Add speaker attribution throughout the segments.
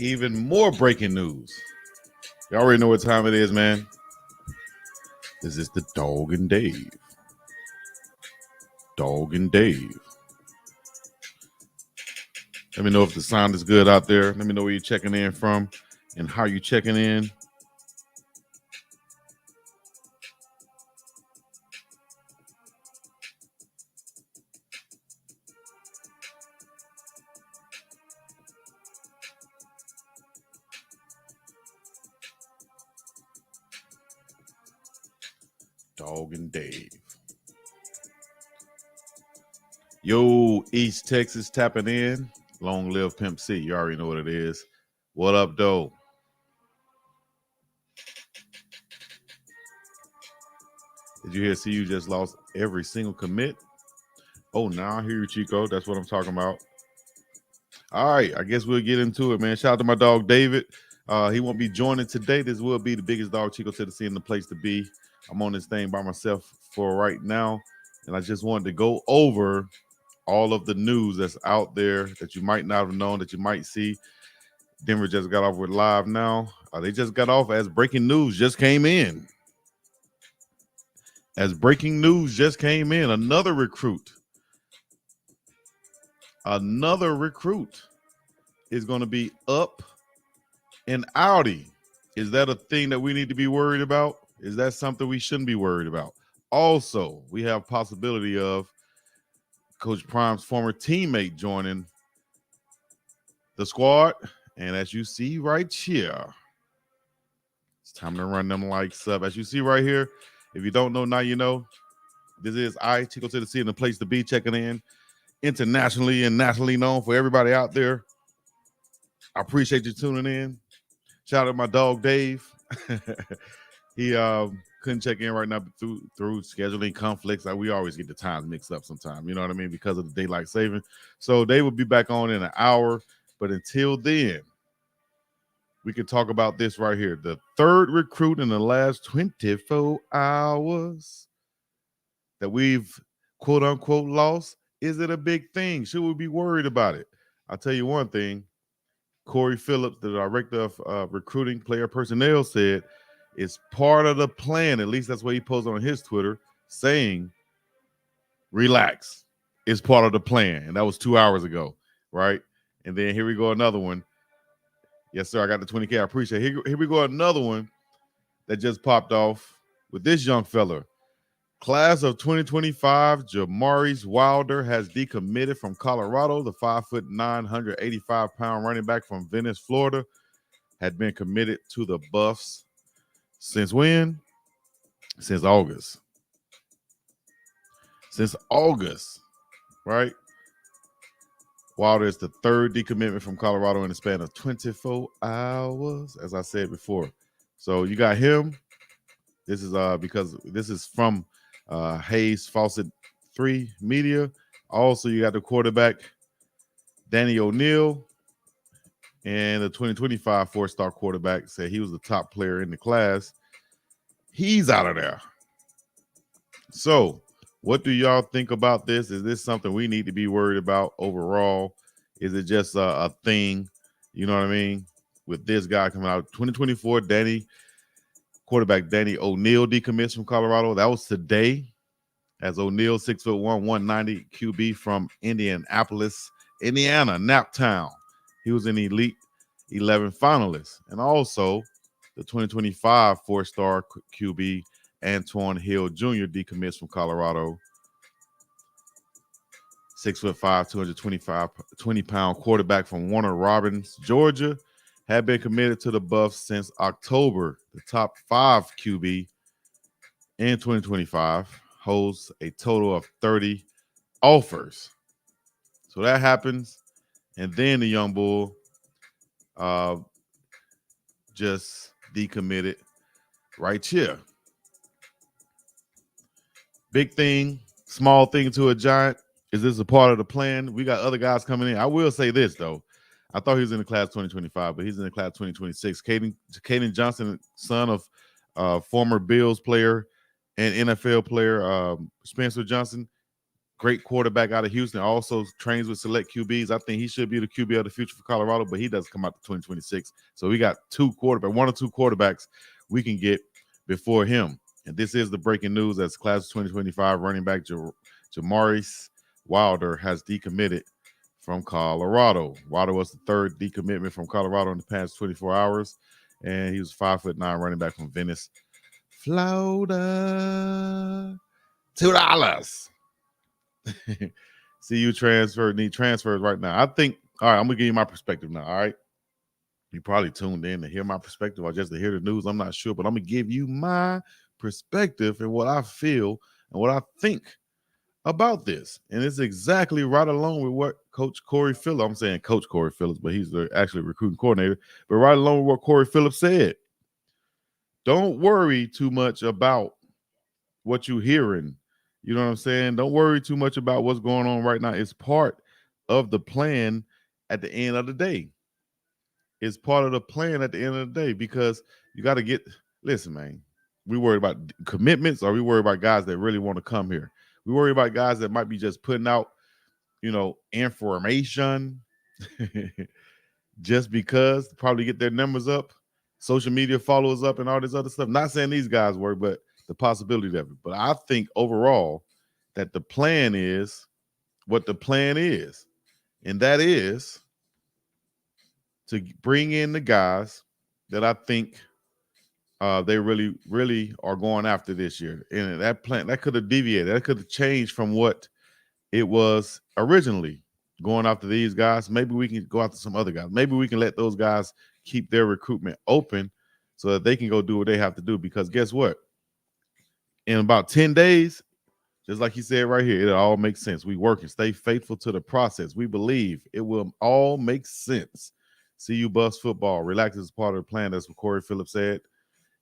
Speaker 1: even more breaking news. You already know what time it is, man. This is the Dog and Dave. Dog and Dave. Let me know if the sound is good out there. Let me know where you're checking in from and how you're checking in. Dog and Dave. Yo, East Texas tapping in. Long live Pimp C. You already know what it is. What up, though? Did you hear CU just lost every single commit? Oh, now I hear you, Chico. That's what I'm talking about. All right, I guess we'll get into it, man. Shout out to my dog, David. He won't be joining today. This will be the biggest dog Chico to the scene, the place to be. I'm on this thing by myself for right now, and I just wanted to go over all of the news that's out there that you might not have known, that you might see. Denver just got off with live now. They just got off as breaking news just came in. As breaking news just came in, another recruit is going to be up and outie. Is that a thing that we need to be worried about? Is that something we shouldn't be worried about? Also, we have possibility of Coach Prime's former teammate joining the squad. And as you see right here, it's time to run them likes up. As you see right here, if you don't know, now you know. This is Chico to the Sea, and the place to be, checking in internationally and nationally known for everybody out there. I appreciate you tuning in. Shout out to my dog, Dave. He couldn't check in right now through scheduling conflicts. We always get the times mixed up sometimes, you know what I mean, because of the daylight saving. So they will be back on in an hour. But until then, we can talk about this right here. The third recruit in the last 24 hours that we've quote unquote lost. Is it a big thing? Should we be worried about it? I'll tell you one thing. Corey Phillips, the director of recruiting player personnel, said it's part of the plan. At least that's what he posted on his Twitter, saying, relax. It's part of the plan. And that was 2 hours ago, right? And then here we go, another one. Yes, sir, I got the 20K. I appreciate it. Here we go, another one that just popped off with this young fella. Class of 2025, Jamaris Wilder has decommitted from Colorado. The 5'9", 185-pound running back from Venice, Florida, had been committed to the Buffs since when? Since August. Since August, right? Wilder is the third decommitment from Colorado in the span of 24 hours, as I said before. So you got him. This is because this is from Hayes Fawcett 3 Media. Also, you got the quarterback, Danny O'Neal, and the 2025 four-star quarterback said he was the top player in the class. He's out of there. So what do y'all think about this? Is this something we need to be worried about overall? Is it just a thing? You know what I mean? With this guy coming out, 2024, quarterback Danny O'Neal decommits from Colorado. That was today. As O'Neal, 6'1", 190 QB from Indianapolis, Indiana, Naptown. He was an Elite 11 finalist. And also the 2025 four-star QB, Antoine Hill Jr. decommits from Colorado. 6'5", 220-pound quarterback from Warner Robins, Georgia, had been committed to the Buffs since October. The top 5 QB in 2025 holds a total of 30 offers. So that happens. And then the young bull just decommitted right here. Big thing, small thing to a giant. Is this a part of the plan? We got other guys coming in. I will say this, though. I thought he was in the class 2025, but he's in the class 2026. Caden Johnson, son of former Bills player and NFL player Spencer Johnson. great quarterback out of Houston, also trains with select QBs. I think he should be the QB of the future for Colorado, but he doesn't come out to 2026. So we got one or two quarterbacks we can get before him. And this is the breaking news as class of 2025 running back Jamaris Wilder has decommitted from Colorado. Wilder was the third decommitment from Colorado in the past 24 hours, and he was 5'9" running back from Venice, Florida. $2. See you need transfers right now. I think, all right, I'm gonna give you my perspective now. All right. You probably tuned in to hear my perspective or just to hear the news. I'm not sure, but I'm gonna give you my perspective and what I feel and what I think about this. And it's exactly right along with what Coach Corey Phillips, I'm saying Coach Corey Phillips, but he's the actually recruiting coordinator, but right along with what Corey Phillips said. Don't worry too much about what you're hearing. You know what I'm saying? Don't worry too much about what's going on right now. It's part of the plan at the end of the day. It's part of the plan at the end of the day because you got to listen, man. We worried about commitments or we worry about guys that really want to come here. We worry about guys that might be just putting out, information just because to probably get their numbers up, social media followers up, and all this other stuff. Not saying these guys work, but the possibility of it. But I think overall that the plan is what the plan is, and that is to bring in the guys that I think they really, really are going after this year. And that plan, that could have deviated. That could have changed from what it was originally going after these guys. Maybe we can go after some other guys. Maybe we can let those guys keep their recruitment open so that they can go do what they have to do. Because guess what? In about 10 days, just like he said right here, it all makes sense. We work and stay faithful to the process. We believe it will all make sense. CU Buffs football. Relax is part of the plan. That's what Corey Phillips said.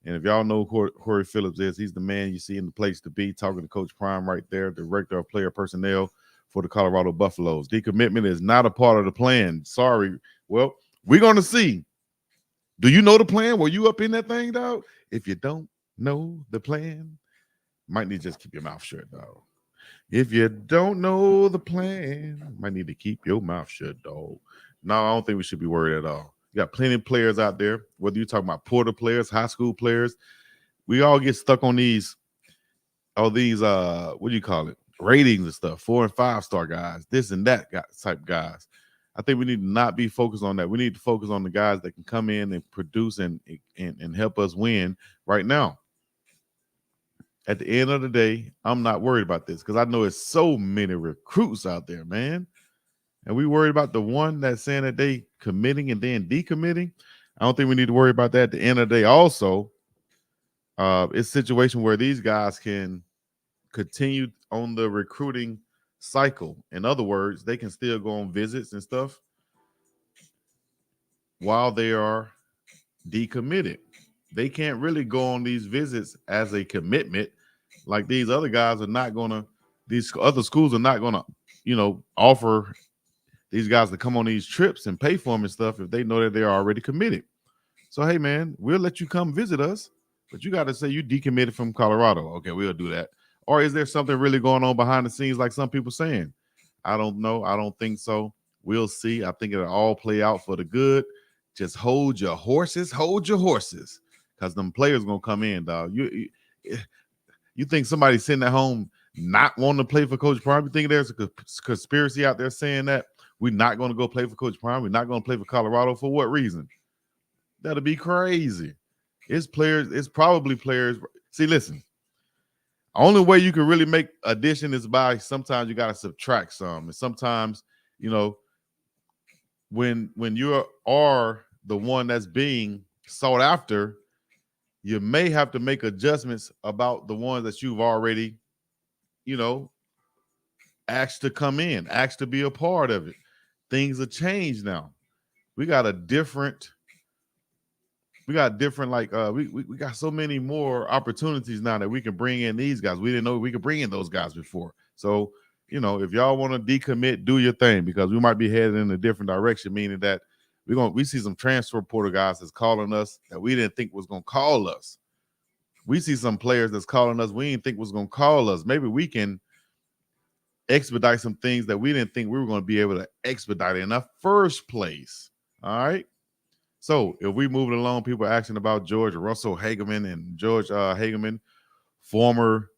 Speaker 1: And if y'all know who Corey Phillips is, he's the man you see in the place to be, talking to Coach Prime right there, director of player personnel for the Colorado Buffaloes. Decommitment is not a part of the plan. Sorry. Well, we're going to see. Do you know the plan? Were you up in that thing, dog? If you don't know the plan, might need to just keep your mouth shut, dog. If you don't know the plan, might need to keep your mouth shut, dog. No, I don't think we should be worried at all. You got plenty of players out there, whether you're talking about porter players, high school players. We all get stuck on these what do you call it? Ratings and stuff, 4 and 5 star guys, this and that type guys. I think we need to not be focused on that. We need to focus on the guys that can come in and produce and help us win right now. At the end of the day, I'm not worried about this because I know it's so many recruits out there, man. And we worried about the one that's saying that they committing and then decommitting. I don't think we need to worry about that. At the end of the day, also, it's a situation where these guys can continue on the recruiting cycle. In other words, they can still go on visits and stuff while they are decommitted. They can't really go on these visits as a commitment. Like these other guys are not going to, these other schools are not going to, offer these guys to come on these trips and pay for them and stuff if they know that they're already committed. So, hey, man, we'll let you come visit us, but you got to say you decommitted from Colorado. Okay, we'll do that. Or is there something really going on behind the scenes like some people saying? I don't know. I don't think so. We'll see. I think it'll all play out for the good. Just hold your horses, because them players going to come in, dog. You think somebody's sitting at home not wanting to play for Coach Prime? You think there's a conspiracy out there saying that we're not going to go play for Coach Prime? We're not going to play for Colorado? For what reason? That'll be crazy. It's players. It's probably players. See, listen. Only way you can really make addition is by sometimes you got to subtract some. And sometimes, when you are the one that's being sought after, you may have to make adjustments about the ones that you've already, asked to come in, asked to be a part of it. Things have changed now. We got different, we got so many more opportunities now that we can bring in these guys. We didn't know we could bring in those guys before. So, if y'all want to decommit, do your thing, because we might be headed in a different direction, meaning that we see some transfer portal guys that's calling us that we didn't think was going to call us. We see some players that's calling us we didn't think was going to call us. Maybe we can expedite some things that we didn't think we were going to be able to expedite in the first place. All right. So if we move it along, people are asking about George Russell Hageman and George Hageman, former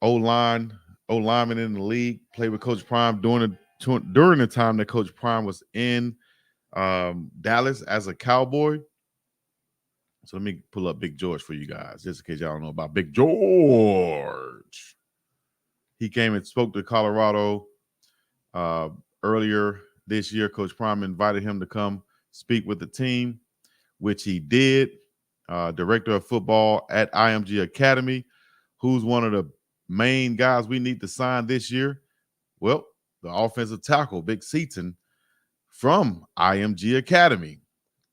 Speaker 1: O-lineman in the league, played with Coach Prime during the time that Coach Prime was in Dallas as a Cowboy. So let me pull up Big George for you guys, just in case y'all don't know about Big George. He came and spoke to Colorado earlier this year. Coach Prime invited him to come speak with the team, which he did. Director of football at IMG Academy, who's one of the main guys we need to sign this year? Well, the offensive tackle, Big Seaton, from IMG Academy.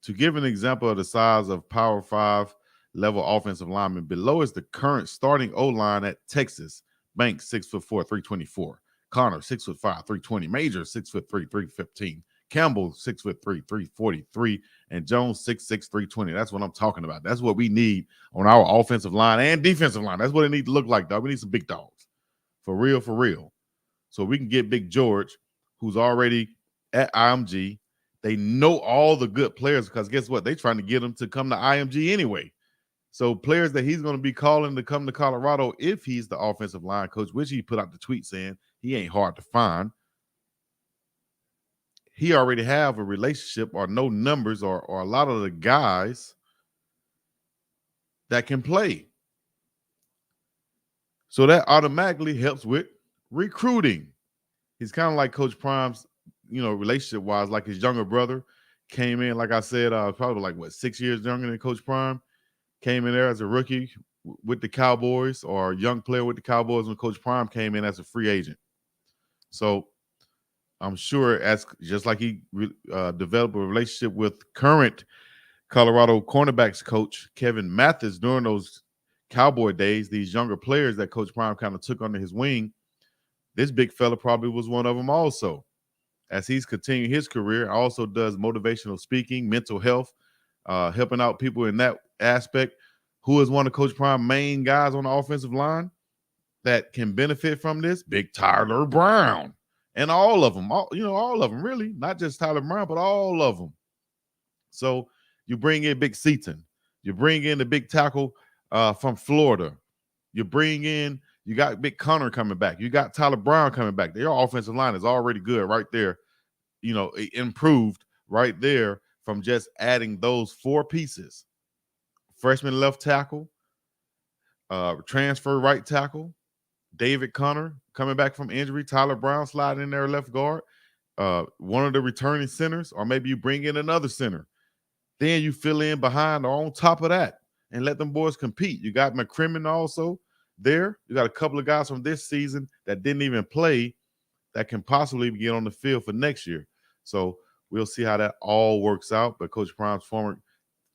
Speaker 1: To give an example of the size of Power 5 level offensive lineman, below is the current starting O-line at Texas. Banks, 6'4", 324. Connor, 6'5", 320. Major, 6'3", 315. Campbell, 6'3", 343. And Jones, 6'6", 320. That's what I'm talking about. That's what we need on our offensive line and defensive line. That's what it needs to look like, dog. We need some big dogs. For real, for real. So we can get Big George, who's already at IMG. They know all the good players because guess what? They're trying to get him to come to IMG anyway. So players that he's going to be calling to come to Colorado if he's the offensive line coach, which he put out the tweet saying he ain't hard to find. He already have a relationship or know numbers or a lot of the guys that can play. So that automatically helps with recruiting. He's kind of like Coach Prime's, relationship-wise, like his younger brother came in, like I said, probably like, 6 years younger than Coach Prime, came in there as a rookie with the Cowboys or a young player with the Cowboys when Coach Prime came in as a free agent. So I'm sure just like he developed a relationship with current Colorado cornerbacks coach Kevin Mathis during those Cowboy days, these younger players that Coach Prime kind of took under his wing, this big fella probably was one of them also. As he's continuing his career, also does motivational speaking, mental health, helping out people in that aspect. Who is one of Coach Prime's main guys on the offensive line that can benefit from this? Big Tyler Brown. And all of them, all of them, really. Not just Tyler Brown, but all of them. So you bring in Big Seaton. You bring in the big tackle from Florida. You got Big Connor coming back. You got Tyler Brown coming back. Their offensive line is already good right there. Improved right there from just adding those 4 pieces. Freshman left tackle, transfer right tackle, David Connor coming back from injury, Tyler Brown sliding in there left guard, one of the returning centers, or maybe you bring in another center. Then you fill in behind or on top of that and let them boys compete. You got McCrimmon also there. You got a couple of guys from this season that didn't even play that can possibly get on the field for next year. So we'll see how that all works out. But Coach Prime's former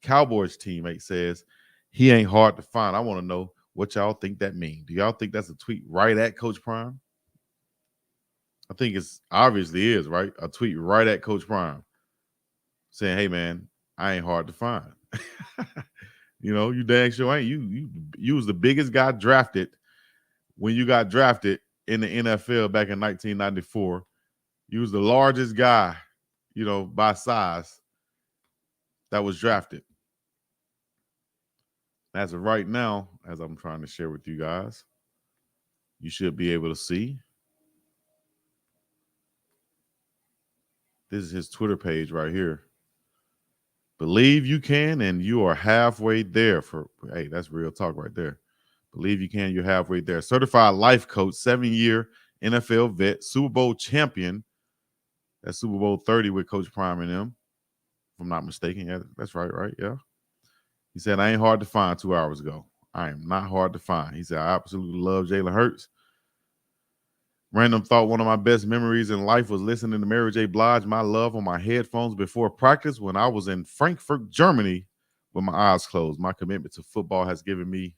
Speaker 1: Cowboys teammate says he ain't hard to find. I want to know what y'all think that means. Do y'all think that's a tweet right at Coach Prime? I think it's obviously is, right? A tweet right at Coach Prime saying, hey, man, I ain't hard to find. You dang sure ain't. You was the biggest guy drafted when you got drafted in the NFL back in 1994. You was the largest guy, by size that was drafted. As of right now, as I'm trying to share with you guys, you should be able to see. This is his Twitter page right here. Believe you can, and you are halfway there. Hey, that's real talk right there. Believe you can, you're halfway there. Certified life coach, 7-year NFL vet, Super Bowl champion. That's Super Bowl 30 with Coach Prime and them, if I'm not mistaken. Yeah, that's right, yeah. He said, I ain't hard to find 2 hours ago. I am not hard to find. He said, I absolutely love Jalen Hurts. Random thought, one of my best memories in life was listening to Mary J. Blige, My Love, on my headphones before practice when I was in Frankfurt, Germany, with my eyes closed. My commitment to football has given me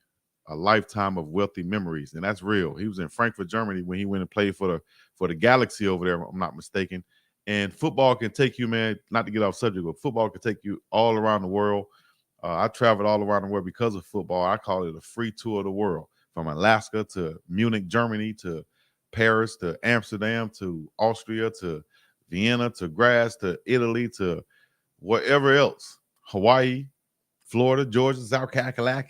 Speaker 1: a lifetime of wealthy memories, and that's real. He was in Frankfurt, Germany when he went and played for the Galaxy over there, if I'm not mistaken. And football can take you, man, not to get off subject, but football can take you all around the world. I traveled all around the world because of football. I call it a free tour of the world, from Alaska to Munich, Germany, to Paris to Amsterdam to Austria to Vienna to Graz to Italy to wherever else, Hawaii, Florida, Georgia, South Carolina,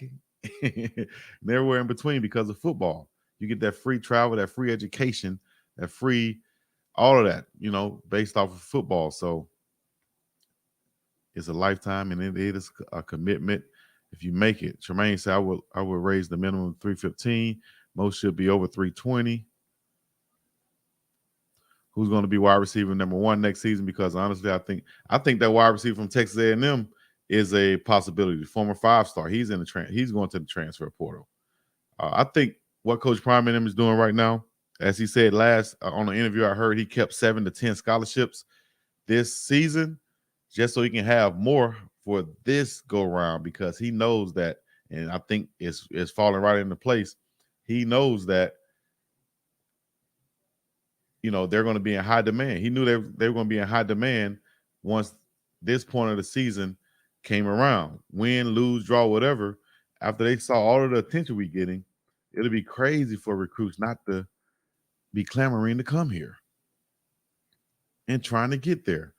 Speaker 1: and everywhere in between because of football. You get that free travel, that free education, that free all of that, based off of football. So it's a lifetime, and it is a commitment. If you make it, Tremaine said, I would raise the minimum 315. Most should be over 320. Who's going to be wide receiver number one next season? Because honestly, I think that wide receiver from Texas A&M is a possibility. Former 5-star. He's he's going to the transfer portal. I think what Coach Prime and him is doing right now, as he said last on the interview I heard, he kept 7 to 10 scholarships this season just so he can have more for this go round, because he knows that, and I think it's falling right into place. He knows that they're going to be in high demand. He knew they were going to be in high demand once this point of the season came around. Win, lose, draw, whatever. After they saw all of the attention we're getting, it'll be crazy for recruits not to be clamoring to come here and trying to get there.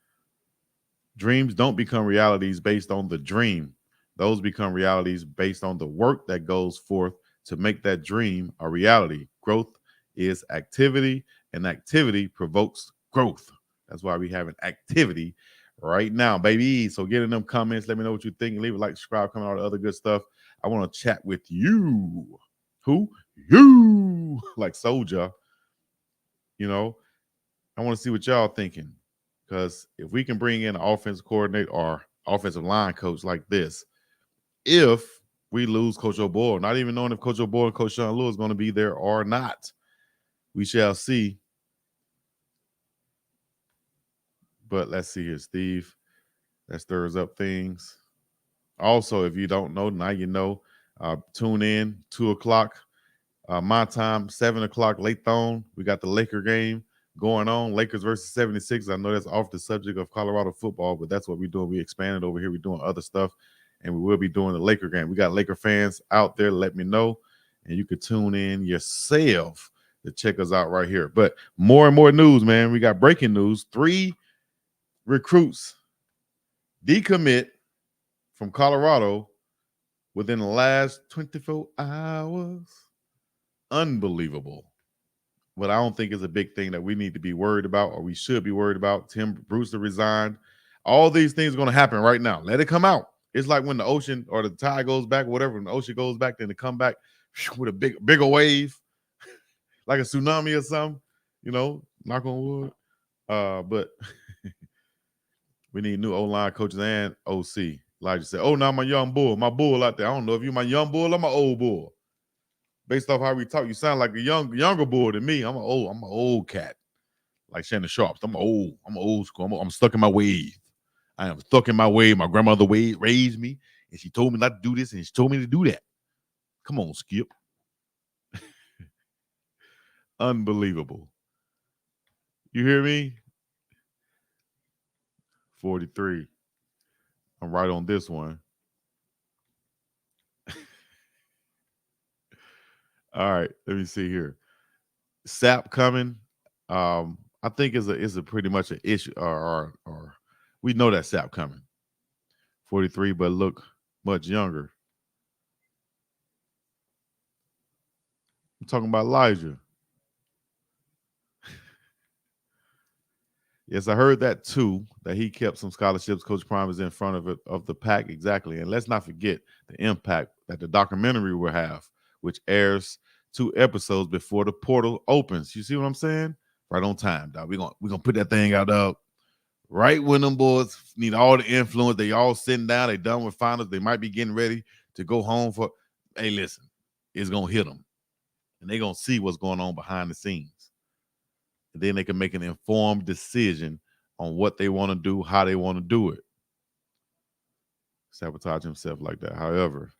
Speaker 1: Dreams don't become realities based on the dream. Those become realities based on the work that goes forth to make that dream a reality. Growth is activity, and activity provokes growth. That's why we have an activity right now, baby. So get in them comments. Let me know what you think. Leave a like, subscribe, comment, all the other good stuff. I want to chat with you. Who? You. Like Soldier. I want to see what y'all thinking. Because if we can bring in an offensive coordinator or offensive line coach like this, if we lose Coach O'Boyle, not even knowing if Coach O'Boyle and Coach Sean Lewis is going to be there or not, we shall see. But let's see here, Steve. That stirs up things. Also, if you don't know, now you know. Tune in 2 o'clock my time, 7 o'clock Lathone. We got the Laker game going on, Lakers versus 76. I know that's off the subject of Colorado football, but that's what we're doing. We expanded over here. We're doing other stuff, and we will be doing the Laker game. We got Laker fans out there. Let me know, and you could tune in yourself to check us out right here. But more and more news, man. We got breaking news. 3 recruits decommit from Colorado within the last 24 hours. Unbelievable. But I don't think it's a big thing that we need to be worried about, or we should be worried about. Tim Brewster resigned. All these things are going to happen right now. Let it come out. It's like when the ocean or the tide goes back, whatever, when the ocean goes back, then it come back with a bigger wave, like a tsunami or something, knock on wood. But we need new O-line coaches and OC. Elijah said, oh, now my young bull out there. I don't know if you're my young bull or my old bull. Based off how we talk, you sound like a younger bull than me. I'm an old cat, like Shannon Sharp. I'm old school. I'm stuck in my ways. I am stuck in my way. My grandmother raised me, and she told me not to do this, and she told me to do that. Come on, Skip. Unbelievable. You hear me? 43. I'm right on this one. All right, let me see here. SAP coming. I think is a pretty much an issue, or we know that SAP coming. 43, but look much younger. I'm talking about Elijah. Yes, I heard that too, that he kept some scholarships. Coach Prime is in front of the pack, exactly. And let's not forget the impact that the documentary will have, which airs 2 episodes before the portal opens. You see what I'm saying? Right on time, dog. We're gonna put that thing out, dog. Right when them boys need all the influence. They all sitting down. They done with finals. They might be getting ready to go home for. Hey, listen, it's gonna hit them, and they gonna see what's going on behind the scenes. And then they can make an informed decision on what they want to do, how they want to do it. Sabotage himself like that. However,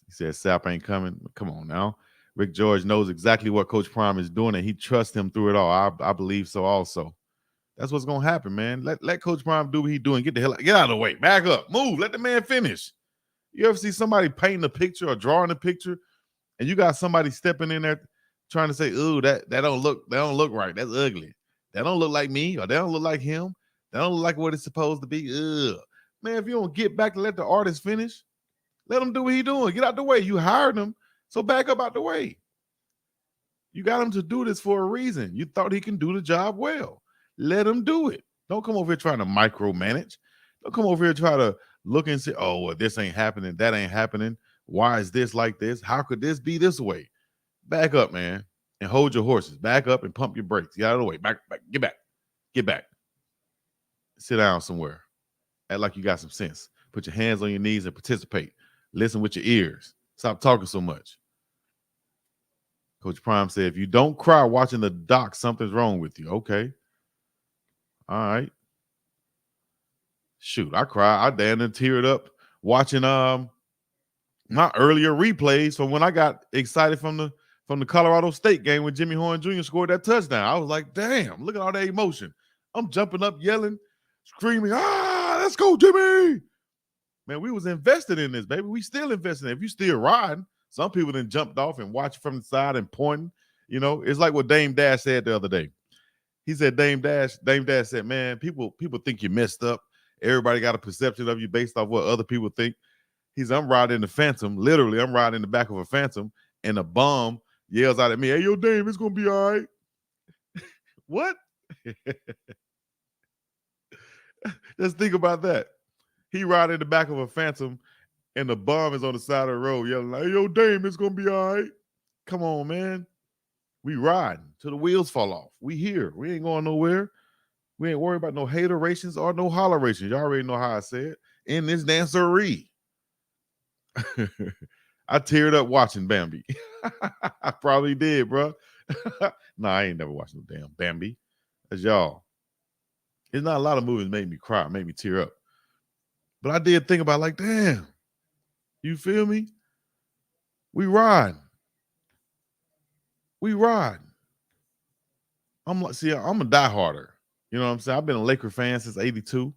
Speaker 1: he said Sap ain't coming. Come on now. Rick George knows exactly what Coach Prime is doing, and he trusts him through it all. I believe so also. That's what's going to happen, man. Let Coach Prime do what he's doing. Get out of the way. Back up. Move. Let the man finish. You ever see somebody painting a picture or drawing a picture, and you got somebody stepping in there trying to say, "Ooh, that don't look right. That's ugly. That don't look like me, or that don't look like him. That don't look like what it's supposed to be." Ugh. Man, if you don't get back to let the artist finish, let him do what he doing. Get out the way. You hired him, so back up out the way. You got him to do this for a reason. You thought he can do the job well. Let him do it. Don't come over here trying to micromanage. Don't come over here try to look and say, "Oh, well, this ain't happening. That ain't happening. Why is this like this? How could this be this way?" Back up, man, and hold your horses. Back up and pump your brakes. Get out of the way. Back, get back. Get back. Sit down somewhere. Act like you got some sense. Put your hands on your knees and participate. Listen with your ears. Stop talking so much. Coach Prime said, if you don't cry watching the doc, something's wrong with you. Okay. All right. Shoot, I cried. I damn near teared up watching my earlier replays from when I got excited from the Colorado State game when Jimmy Horn Jr. scored that touchdown. I was like, damn, look at all that emotion. I'm jumping up, yelling, screaming, let's go, Jimmy. Man, we was invested in this, baby. We still invested in it. If you still riding, some people then jumped off and watched from the side and pointing. You know, it's like what Dame Dash said the other day. He said, Dame Dash said, man, people think you messed up. Everybody got a perception of you based off what other people think. He's, I'm riding in the Phantom. Literally, I'm riding in the back of a Phantom, and a bum yells out at me, "Hey, yo, Dame, it's going to be all right." What? Just think about that. He riding in the back of a Phantom, and the bum is on the side of the road yelling like, "Hey, yo, Dame, it's going to be all right." Come on, man. We riding till the wheels fall off. We here. We ain't going nowhere. We ain't worried about no haterations or no hollerations. Y'all already know how I said in this dancery. I teared up watching Bambi. I probably did, bro. Nah, I ain't never watched no damn Bambi. That's y'all. There's not a lot of movies made me cry, made me tear up. But I did think about like, damn, you feel me? We ride. We ride. I'm like, see, I'm a dieharder. You know what I'm saying? I've been a Laker fan since '82. You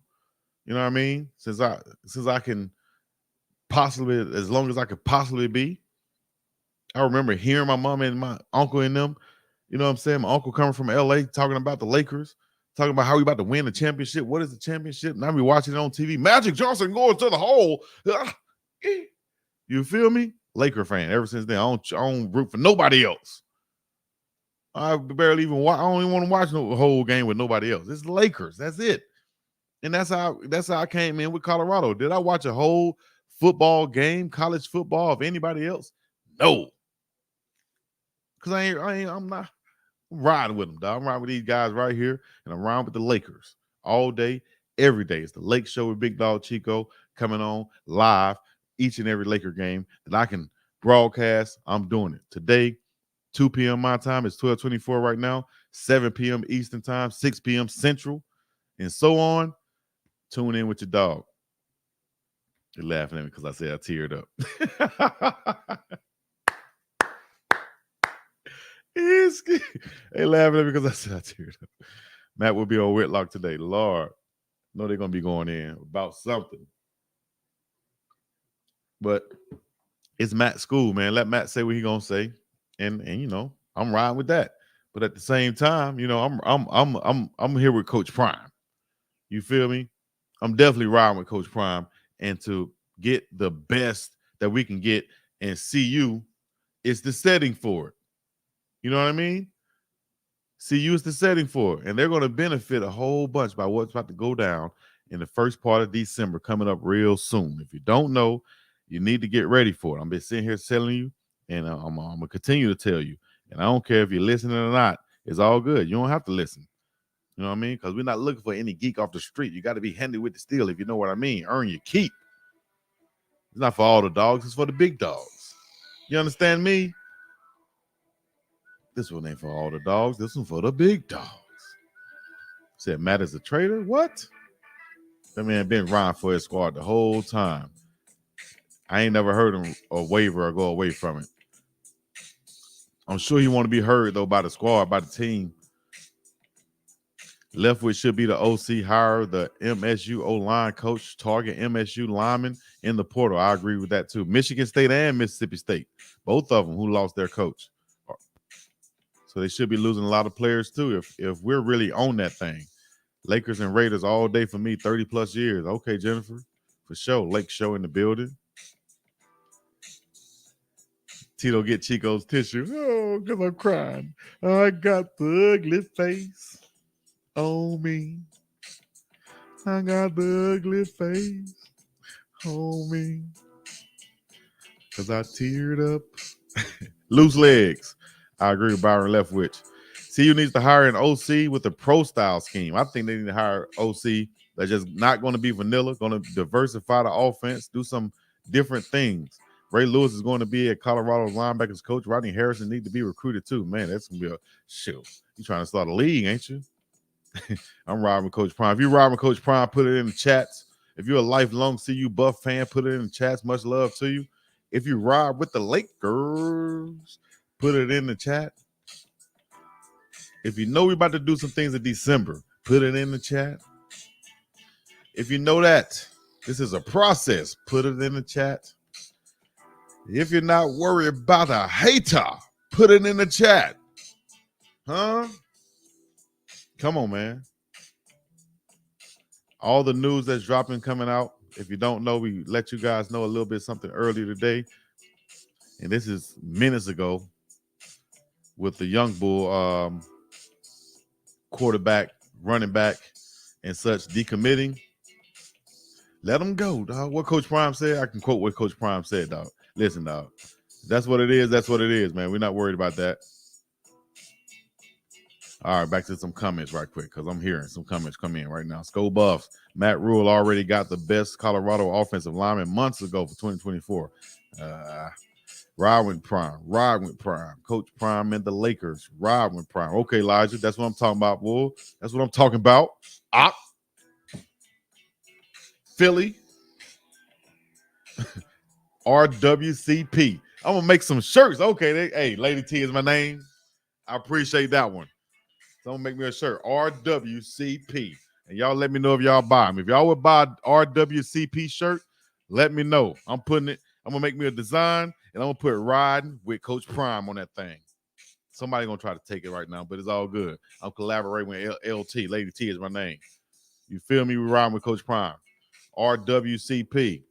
Speaker 1: know what I mean? Since I can possibly, as long as I could possibly be. I remember hearing my mom and my uncle and them, you know what I'm saying? My uncle coming from LA talking about the Lakers, talking about how we about to win the championship. What is the championship? Now we watching it on TV. Magic Johnson going to the hole. You feel me? Laker fan. Ever since then, I don't root for nobody else. I barely even watch. I don't even want to watch the whole game with nobody else. It's the Lakers. That's it. And that's how I came in with Colorado. Did I watch a whole football game, college football, of anybody else? No. Because I'm not riding with them, dog. I'm riding with these guys right here, and I'm riding with the Lakers all day, every day. It's the Lake Show with Big Dog Chico coming on live each and every Laker game that I can broadcast. I'm doing it. Today, 2 p.m. my time. It's 12:24 right now, 7 p.m. Eastern time, 6 p.m. Central, and so on. Tune in with your dog. You're laughing at me because I said I teared up. They laughing at me because I said I teared up. Matt will be on Whitlock today. Lord, know they're gonna be going in about something. But it's Matt's school, man. Let Matt say what he gonna say, and you know I'm riding with that. But at the same time, you know I'm here with Coach Prime. You feel me? I'm definitely riding with Coach Prime, and to get the best that we can get, and CU is the setting for it. You know what I mean? CU is the setting for it, and they're going to benefit a whole bunch by what's about to go down in the first part of December, coming up real soon. If you don't know, you need to get ready for it. I'm been sitting here telling you, and I'm going to continue to tell you. And I don't care if you're listening or not. It's all good. You don't have to listen. You know what I mean? Because we're not looking for any geek off the street. You got to be handy with the steel, if you know what I mean. Earn your keep. It's not for all the dogs. It's for the big dogs. You understand me? This one ain't for all the dogs. This one for the big dogs. Said Matt is a traitor? What? That man been riding for his squad the whole time. I ain't never heard him a waiver or go away from it. I'm sure he want to be heard, though, by the squad, by the team. Leftwich should be the OC, hire the MSU O-line coach, target MSU linemen in the portal. I agree with that, too. Michigan State and Mississippi State, both of them who lost their coach. So they should be losing a lot of players too if we're really on that thing. Lakers and Raiders all day for me, 30 plus years. Okay, Jennifer, for sure. Lake Show in the building. Tito get Chico's tissue. Oh, because I'm crying. I got the ugly face on me. I got the ugly face on me. Because I teared up. Loose legs. I agree with Byron Leftwich. CU needs to hire an OC with a pro style scheme. I think they need to hire OC that's just not going to be vanilla, going to diversify the offense, do some different things. Ray Lewis is going to be at Colorado's linebackers coach. Rodney Harrison need to be recruited too. Man, that's going to be a shoot. You trying to start a league, ain't you? I'm riding with Coach Prime. If you riding with Coach Prime, put it in the chats. If you're a lifelong CU Buff fan, put it in the chats. Much love to you. If you ride with the Lakers, put it in the chat. If you know we're about to do some things in December, put it in the chat. If you know that this is a process, put it in the chat. If you're not worried about a hater, put it in the chat. Huh? Come on, man. All the news that's dropping coming out. If you don't know, we let you guys know a little bit something earlier today. And this is minutes ago with the young bull quarterback, running back, and such decommitting. Let them go, dog. What Coach Prime said, I can quote what Coach Prime said, dog. Listen, dog. That's what it is. That's what it is, man. We're not worried about that. All right, back to some comments right quick because I'm hearing some comments come in right now. Skull Buffs. Matt Rule already got the best Colorado offensive lineman months ago for 2024. Ride with Prime. Coach Prime and the Lakers. Ride with Prime. Okay, Elijah, that's what I'm talking about, boy. That's what I'm talking about. Philly. RWCP. I'm gonna make some shirts. Okay, hey, Lady T is my name. I appreciate that one. So I'm gonna make me a shirt. RWCP. And y'all let me know if y'all buy them. If y'all would buy RWCP shirt, let me know. I'm gonna make me a design and I'm gonna put riding with Coach Prime on that thing. Somebody gonna try to take it right now, but it's all good. I'm collaborating with LT. Lady T is my name. You feel me? We're riding with Coach Prime. RWCP.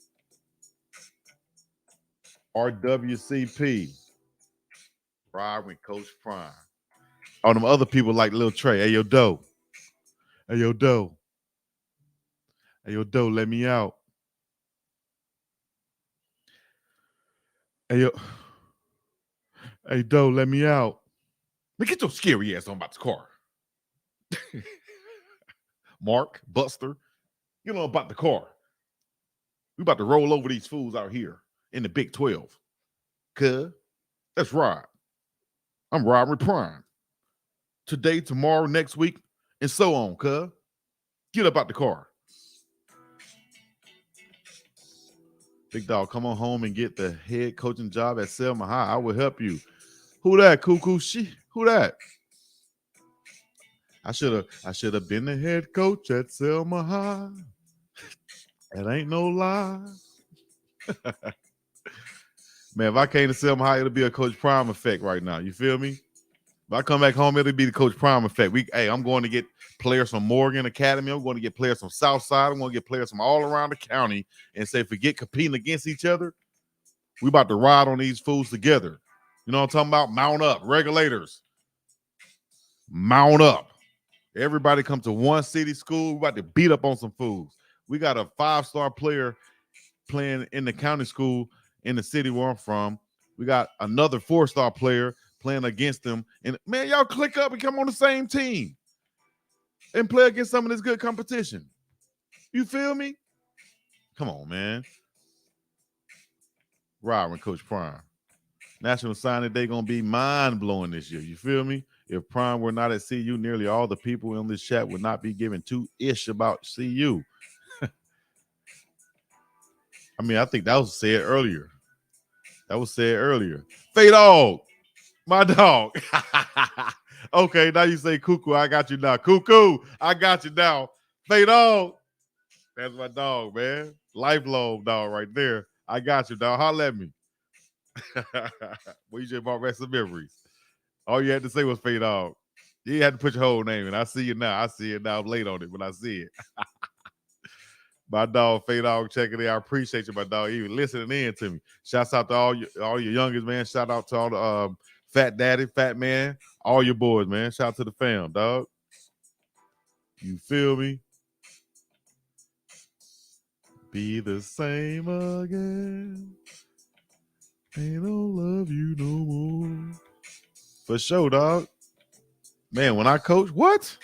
Speaker 1: RWCP. Ride with Coach Prime. Oh, them other people like Lil Trey. Hey, yo, Doe. Hey, yo, Doe. Hey, yo, Doe, let me out. Hey, yo. Hey, Doe, let me out. Man, get your scary ass on about the car. Mark, Buster, get on about the car. We about to roll over these fools out here in the Big 12. Cuz, that's right. I'm riding with Prime. Today, tomorrow, next week, and so on, cuz. Get up out the car. Big dog, come on home and get the head coaching job at Selma High. I will help you. Who that, cuckoo? Who that? I should have been the head coach at Selma High. That ain't no lie. Man, if I came to Selma High, it'll be a Coach Prime effect right now. You feel me? If I come back home, it'll be the Coach Prime effect. I'm going to get players from Morgan Academy. I'm going to get players from Southside. I'm going to get players from all around the county and say, forget competing against each other. We about to ride on these fools together. You know what I'm talking about? Mount up. Regulators. Mount up. Everybody come to one city school. We about to beat up on some fools. We got a 5-star player playing in the county school in the city where I'm from. We got another 4-star player playing against them. And man, y'all click up and come on the same team and play against some of this good competition. You feel me? Come on, man. Ride with Coach Prime. National Signing Day gonna be mind-blowing this year. You feel me? If Prime were not at CU, nearly all the people in this chat would not be giving two-ish about CU. I mean, I think that was said earlier. Fade Dog, my dog. Okay, now you say cuckoo. I got you now. Cuckoo, I got you now. Fade Dog. That's my dog, man. Lifelong dog right there. I got you, dog. Holla at me. Well, you just brought back some memories. All you had to say was Fade Dog. You had to put your whole name in. I see it now. I see it now. I'm late on it, but I see it. My dog, Fade Dog, checking in. I appreciate you, my dog, even listening in to me. Shouts out to all your youngest, man. Shout out to all the Fat Daddy, Fat Man, all your boys, man. Shout out to the fam, dog. You feel me? Be the same again. Ain't no love you no more. For sure, dog. Man, when I coach, what?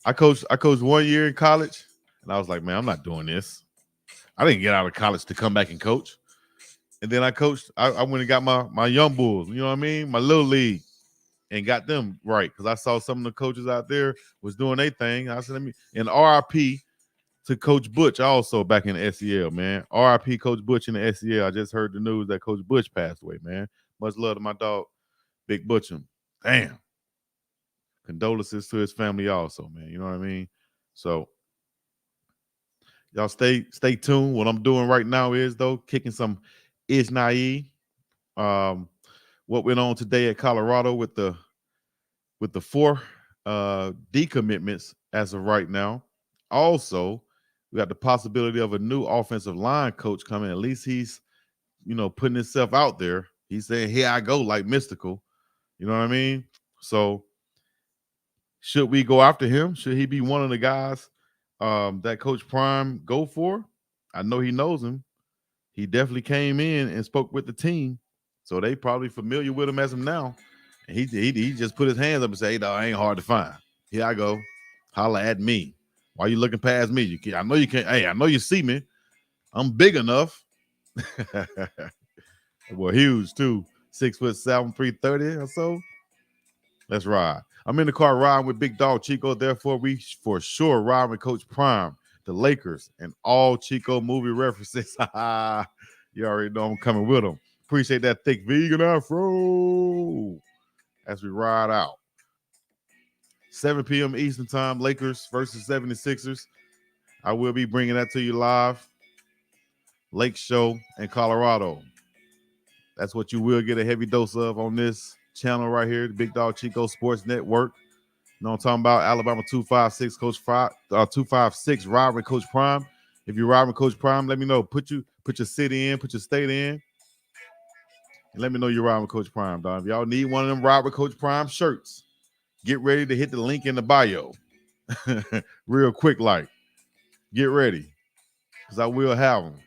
Speaker 1: I coached 1 year in college, and I was like, man, I'm not doing this. I didn't get out of college to come back and coach. And then I coached. I went and got my young bulls. You know what I mean? My little league, and got them right because I saw some of the coaches out there was doing their thing. I said, let me. And RIP to Coach Butch also back in the SEL, man. RIP Coach Butch in the SEL. I just heard the news that Coach Butch passed away, man. Much love to my dog, Big Butchum. Damn. Condolences to his family also, man. You know what I mean? So y'all stay tuned. What I'm doing right now is though kicking some Isnai. What went on today at Colorado with the four decommitments as of right now. Also, we got the possibility of a new offensive line coach coming. At least he's putting himself out there. He's saying, "Here I go," like mystical. You know what I mean? So should we go after him? Should he be one of the guys that Coach Prime go for? I know he knows him. He definitely came in and spoke with the team, so they probably familiar with him as of now. And he just put his hands up and say, "Hey, dog, I ain't hard to find. Here I go. Holla at me. Why you looking past me? You can't. I know you can't. Hey, I know you see me. I'm big enough." Well, huge too. 6'7", 330 or so. Let's ride. I'm in the car riding with Big Dog Chico. Therefore, we for sure ride with Coach Prime, the Lakers, and all Chico movie references. You already know I'm coming with them. Appreciate that thick vegan afro as we ride out. 7 p.m. Eastern Time, Lakers versus 76ers. I will be bringing that to you live. Lake Show in Colorado. That's what you will get a heavy dose of on this channel right here, the Big Dog Chico Sports Network. You know what I'm talking about? Alabama 256, Coach 256, ride with Coach Prime. If you ride with Coach Prime, let me know. Put your city in, put your state in, and let me know you're riding with Coach Prime, dog. If y'all need one of them ride with Coach Prime shirts, get ready to hit the link in the bio. Real quick, like, get ready, because I will have them,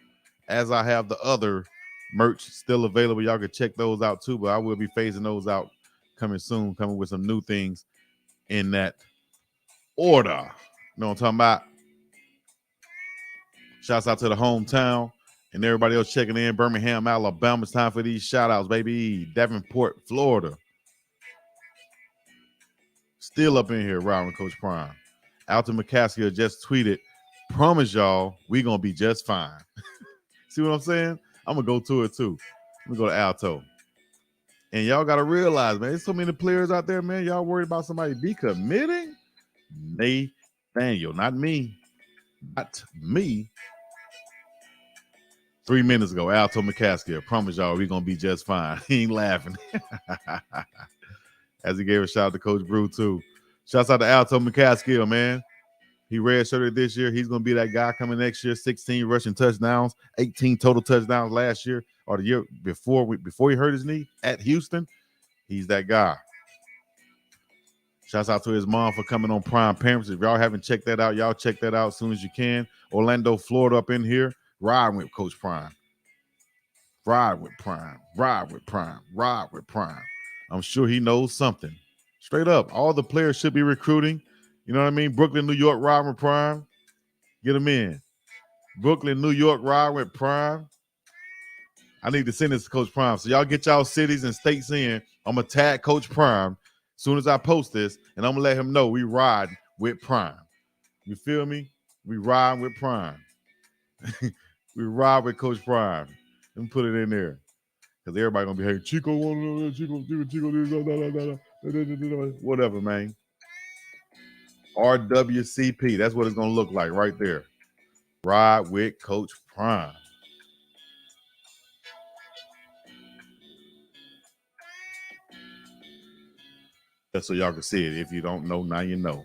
Speaker 1: as I have the other merch still available. Y'all can check those out too, but I will be phasing those out coming soon, coming with some new things in that order. You know what I'm talking about? Shouts out to the hometown and everybody else checking in. Birmingham, Alabama. It's time for these shout outs, baby. Davenport, Florida. Still up in here, riding with Coach Prime. Alton McCaskill just tweeted, "Promise y'all, we gonna be just fine." See what I'm saying? I'm gonna go to it too. Let me go to Alto. And y'all gotta realize, man, there's so many players out there, man. Y'all worried about somebody decommitting? Nathaniel, not me. Not me. 3 minutes ago, Alto McCaskill. Promise y'all, we gonna be just fine. He ain't laughing. As he gave a shout out to Coach Brew too. Shouts out to Alto McCaskill, man. He redshirted this year. He's gonna be that guy coming next year. 16 rushing touchdowns, 18 total touchdowns last year or the year before he hurt his knee at Houston. He's that guy. Shouts out to his mom for coming on Prime Parents. If y'all haven't checked that out, y'all check that out as soon as you can. Orlando, Florida up in here. Ride with Coach Prime. Ride with Prime. Ride with Prime. Ride with Prime. I'm sure he knows something. Straight up. All the players should be recruiting. You know what I mean? Brooklyn, New York, ride with Prime. Get them in. Brooklyn, New York, ride with Prime. I need to send this to Coach Prime. So y'all get y'all cities and states in. I'm going to tag Coach Prime as soon as I post this, and I'm going to let him know we ride with Prime. You feel me? We ride with Prime. We ride with Coach Prime. Let me put it in there. Because everybody going to be, hey, Chico, whatever, man. RWCP. That's what it's going to look like right there. Ride with Coach Prime. Just so y'all can see it. If you don't know, now you know.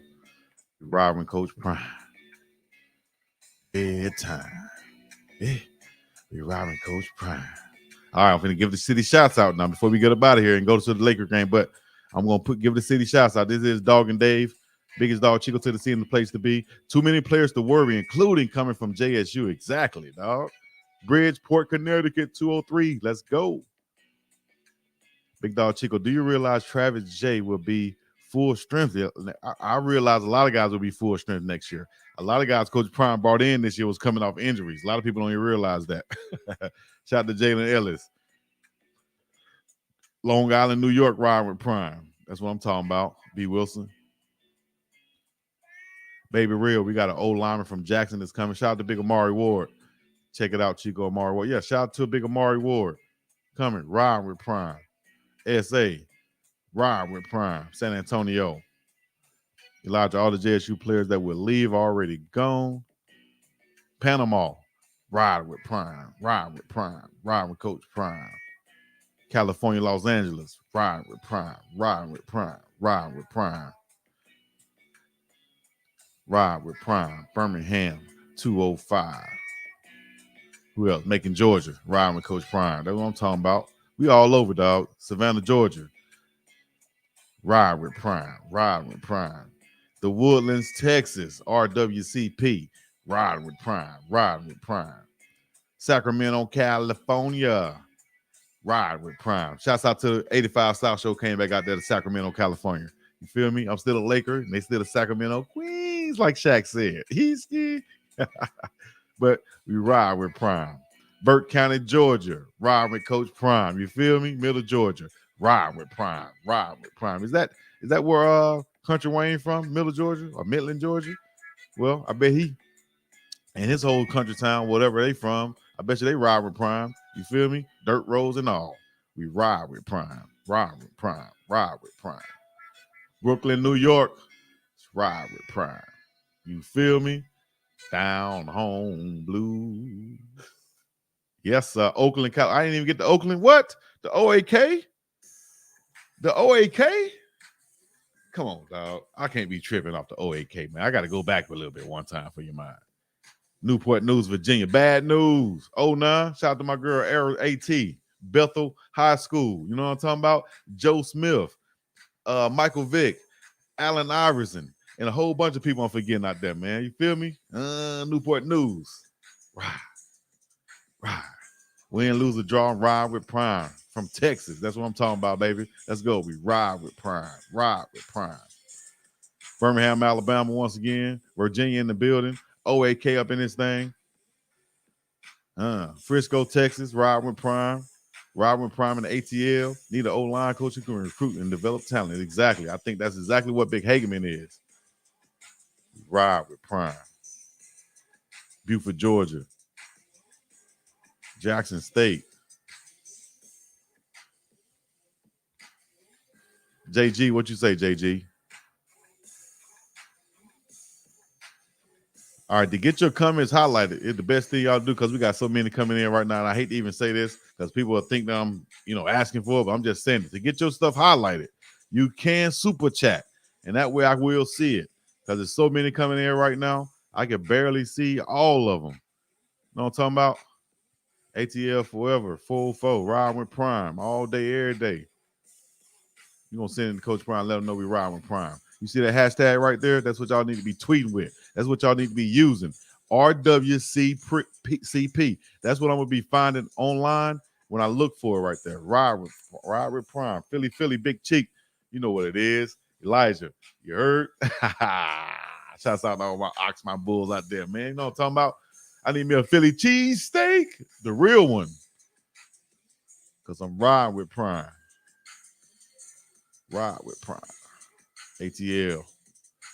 Speaker 1: Robin Coach Prime. Bedtime. Yeah. We robbing Coach Prime. All right, I'm gonna give the city shouts out now before we get up out of here and go to the Laker game. But I'm gonna give the city shouts out. This is Dog and Dave, biggest dog Chico to the scene, the place to be. Too many players to worry, including coming from JSU. Exactly, dog. Bridgeport, Connecticut, 203. Let's go. Big Dog Chico, do you realize Travis J will be full strength? I realize a lot of guys will be full strength next year. A lot of guys Coach Prime brought in this year was coming off injuries. A lot of people don't even realize that. Shout out to Jalen Ellis. Long Island, New York, ride with Prime. That's what I'm talking about. B. Wilson. Baby Real, we got an old lineman from Jackson that's coming. Shout out to Big Amari Ward. Check it out, Chico Amari Ward. Yeah, shout out to Big Amari Ward. Coming, ride with Prime. SA, ride with Prime. San Antonio. Elijah, all the JSU players that will leave already gone. Panama, ride with Prime. Ride with Prime. Ride with Coach Prime. California, Los Angeles, ride with Prime. Ride with Prime. Ride with Prime. Ride with Prime. Birmingham, 205. Who else? Macon, Georgia. Riding with Coach Prime. That's what I'm talking about. We all over, dog. Savannah, Georgia. Ride with Prime. Ride with Prime. The Woodlands, Texas. RWCP. Ride with Prime. Ride with Prime. Sacramento, California. Ride with Prime. Shouts out to 85 South Show came back out there to Sacramento, California. You feel me? I'm still a Laker, and they still a Sacramento Queens, like Shaq said. He's but we ride with Prime. Burke County, Georgia. Ride with Coach Prime. You feel me? Middle Georgia. Ride with Prime. Ride with Prime. Is that where Country Wayne from? Middle Georgia or Midland, Georgia? Well, I bet he and his whole country town, whatever they from, I bet you they ride with Prime. You feel me? Dirt roads and all. We ride with Prime. Ride with Prime. Ride with Prime. Brooklyn, New York. Ride with Prime. You feel me? Down home blues. Yes, Oakland, Cal. I didn't even get to Oakland. What? The OAK? The OAK? Come on, dog. I can't be tripping off the OAK, man. I got to go back a little bit one time for your mind. Newport News, Virginia. Bad news. Oh, nah. Shout out to my girl, Errol AT. Bethel High School. You know what I'm talking about? Joe Smith. Michael Vick. Allen Iverson. And a whole bunch of people I'm forgetting out there, man. You feel me? Newport News. Right. Win, lose, or draw, ride with Prime. From Texas. That's what I'm talking about, baby. Let's go. We ride with Prime. Ride with Prime. Birmingham, Alabama, once again. Virginia in the building. OAK up in this thing. Frisco, Texas, ride with Prime. Ride with Prime in the ATL. Need an O-line coach who can recruit and develop talent. Exactly. I think that's exactly what Big Hageman is. Ride with Prime. Beaufort, Georgia. Jackson State. JG, what you say, JG? All right, to get your comments highlighted is the best thing y'all do because we got so many coming in right now. And I hate to even say this because people will think that I'm, asking for it, but I'm just saying it. To get your stuff highlighted, you can super chat, and that way I will see it because there's so many coming in right now. I can barely see all of them. You know what I'm talking about? ATL forever, full foe, ride with Prime all day, every day. You're going to send it to Coach Prime, let them know we ride with Prime. You see that hashtag right there? That's what y'all need to be tweeting with. That's what y'all need to be using. RWCP. That's what I'm going to be finding online when I look for it right there. Ride with Prime. Philly, Big Cheek. You know what it is. Elijah, you heard? Shouts out to all my ox, my bulls out there, man. You know what I'm talking about? I need me a Philly cheese steak, the real one, because I'm riding with Prime. Ride with Prime. ATL.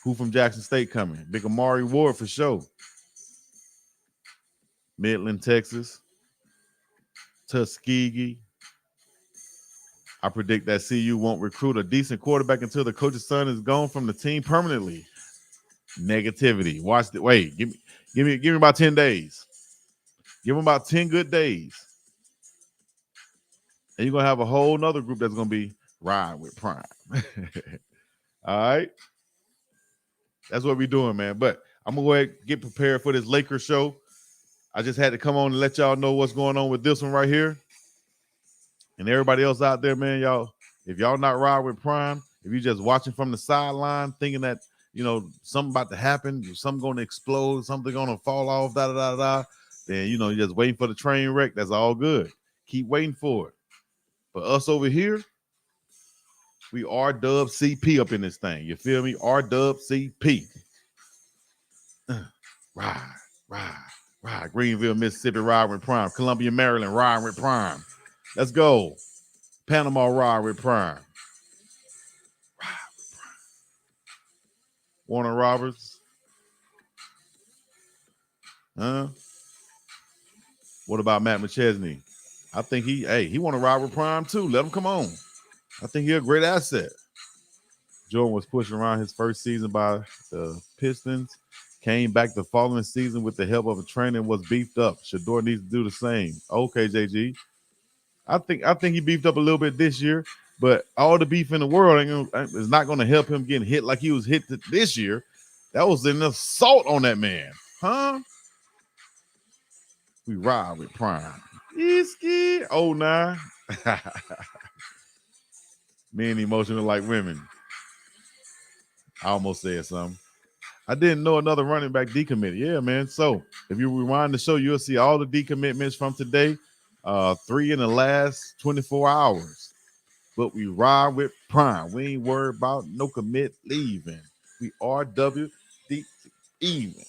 Speaker 1: Who from Jackson State coming? Big Amari Ward for sure. Midland, Texas. Tuskegee. I predict that CU won't recruit a decent quarterback until the coach's son is gone from the team permanently. Negativity. Watch the wait. Give me about 10 days. Give them about 10 good days. And you're gonna have a whole nother group that's gonna be ride with Prime. All right. That's what we're doing, man. But I'm going to go ahead and get prepared for this Lakers show. I just had to come on and let y'all know what's going on with this one right here. And everybody else out there, man, y'all, if y'all not riding with Prime, if you're just watching from the sideline thinking that, something about to happen, something going to explode, something going to fall off, then, you're just waiting for the train wreck. That's all good. Keep waiting for it. For us over here, we are Dub CP up in this thing. You feel me? R Dub CP. Ride. Greenville, Mississippi, ride with Prime. Columbia, Maryland, ride with Prime. Let's go. Panama, ride with Prime. Warner Roberts. Huh? What about Matt McChesney? I think he want to ride with Prime too. Let him come on. I think he's a great asset. Jordan was pushing around his first season by the Pistons. Came back the following season with the help of a trainer and was beefed up. Shador needs to do the same. Okay, JG. I think he beefed up a little bit this year, but all the beef in the world is not going to help him getting hit like he was hit this year. That was an assault on that man. Huh? We ride with Prime. Easky. Oh, nah. Men emotional like women. I almost said something. I didn't know another running back decommitted. Yeah, man. So if you rewind the show, you'll see all the decommitments from today. 3 in the last 24 hours. But we ride with Prime. We ain't worried about no commit leaving. We RW even.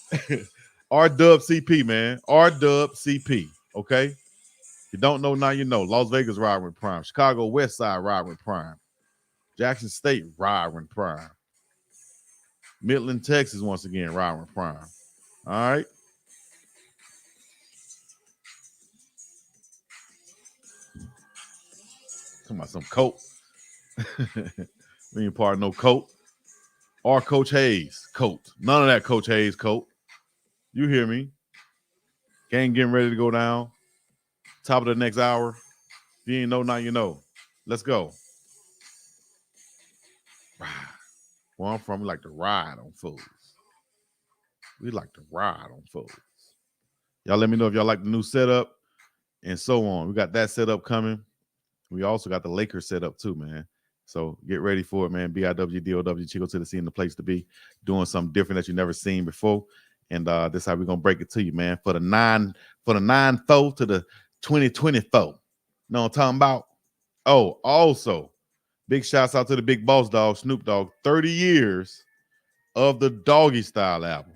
Speaker 1: RWCP, man. RWCP. Okay. If you don't know, now you know. Las Vegas ride with Prime. Chicago West Side ride with Prime. Jackson State ride with Prime. Midland, Texas, once again, ride with Prime. All right. Talking about some coat. We ain't part of no coat. Or Coach Hayes coat. None of that Coach Hayes coat. You hear me? Game getting ready to go down. Top of the next hour. If you ain't know, now you know. Let's go. Where I'm from, we like to ride on fools. We like to ride on fools. Y'all let me know if y'all like the new setup and so on. We got that setup coming. We also got the Lakers set up too, man. So get ready for it, man. BIWDOW, Chico to the scene, the place to be, doing something different that you've never seen before. And this is how we're gonna break it to you, man. For the 9-4 to the 2024. Know what I'm talking about? Oh, also, big shouts out to the big boss dog, Snoop Dogg. 30 years of the Doggy Style album.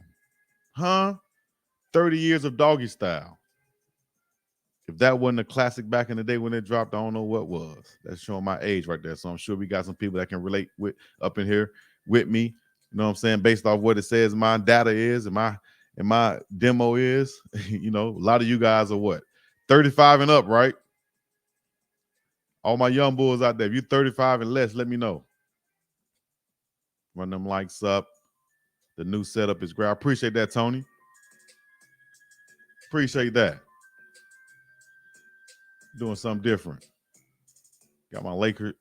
Speaker 1: Huh? 30 years of Doggy Style. If that wasn't a classic back in the day when it dropped, I don't know what was. That's showing my age right there. So I'm sure we got some people that can relate with up in here with me. You know what I'm saying? Based off what it says my data is and my demo is. A lot of you guys are what? 35 and up, right? All my young bulls out there, if you're 35 and less, let me know. Run them likes up. The new setup is great. I appreciate that, Tony. Appreciate that. Doing something different. Got my Laker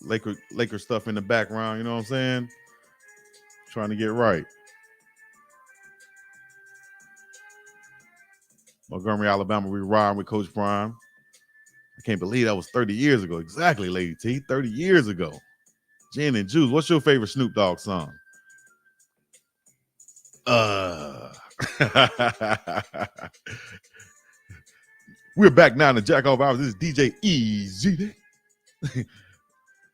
Speaker 1: stuff in the background, you know what I'm saying? Trying to get right. Montgomery, Alabama, we ride with Coach Prime. I can't believe that was 30 years ago. Exactly, Lady T. 30 years ago. Gin and Juice. What's your favorite Snoop Dogg song? We're back now in the Jack Off Hours. This is DJ Easy.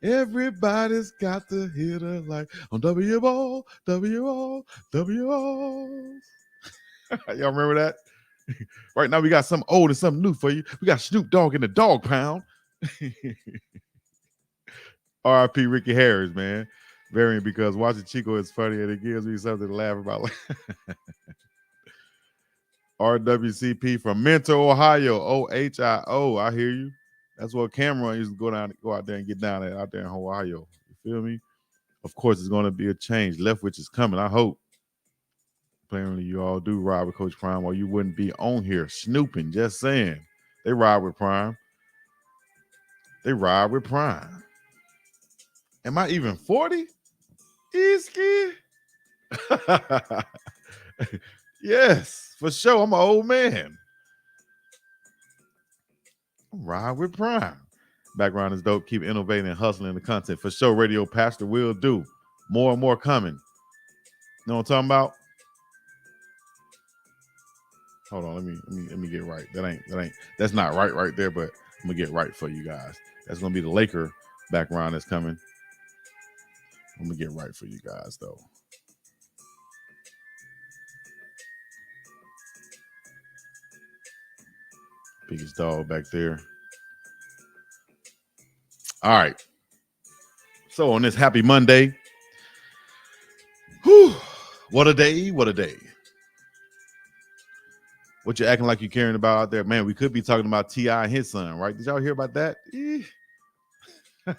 Speaker 1: Everybody's got to hit a like on WO. Y'all remember that? Right now we got something old and something new for you. We got Snoop Dogg in the Dog Pound. R.I.P. Ricky Harris, man. Variant because watching Chico is funny and it gives me something to laugh about. RWCP from Mentor, Ohio. OHIO. I hear you. That's what Cameron used to go out there and get down out there in Ohio. You feel me? Of course, it's going to be a change. Leftwich is coming. I hope. Apparently, you all do ride with Coach Prime, or you wouldn't be on here snooping. Just saying. They ride with Prime. They ride with Prime. Am I even 40? Iski. Yes, for sure. I'm an old man. Ride with Prime. Background is dope. Keep innovating and hustling the content. For sure, Radio Pastor will do. More and more coming. You know what I'm talking about? Hold on, let me get right. That's not right there, but I'm gonna get right for you guys. That's gonna be the Laker background that's coming. I'm gonna get right for you guys though. Biggest dog back there. All right. So on this happy Monday, whew, what a day, what a day. What you acting like you caring about out there? Man, we could be talking about T.I. and his son, right? Did y'all hear about that? That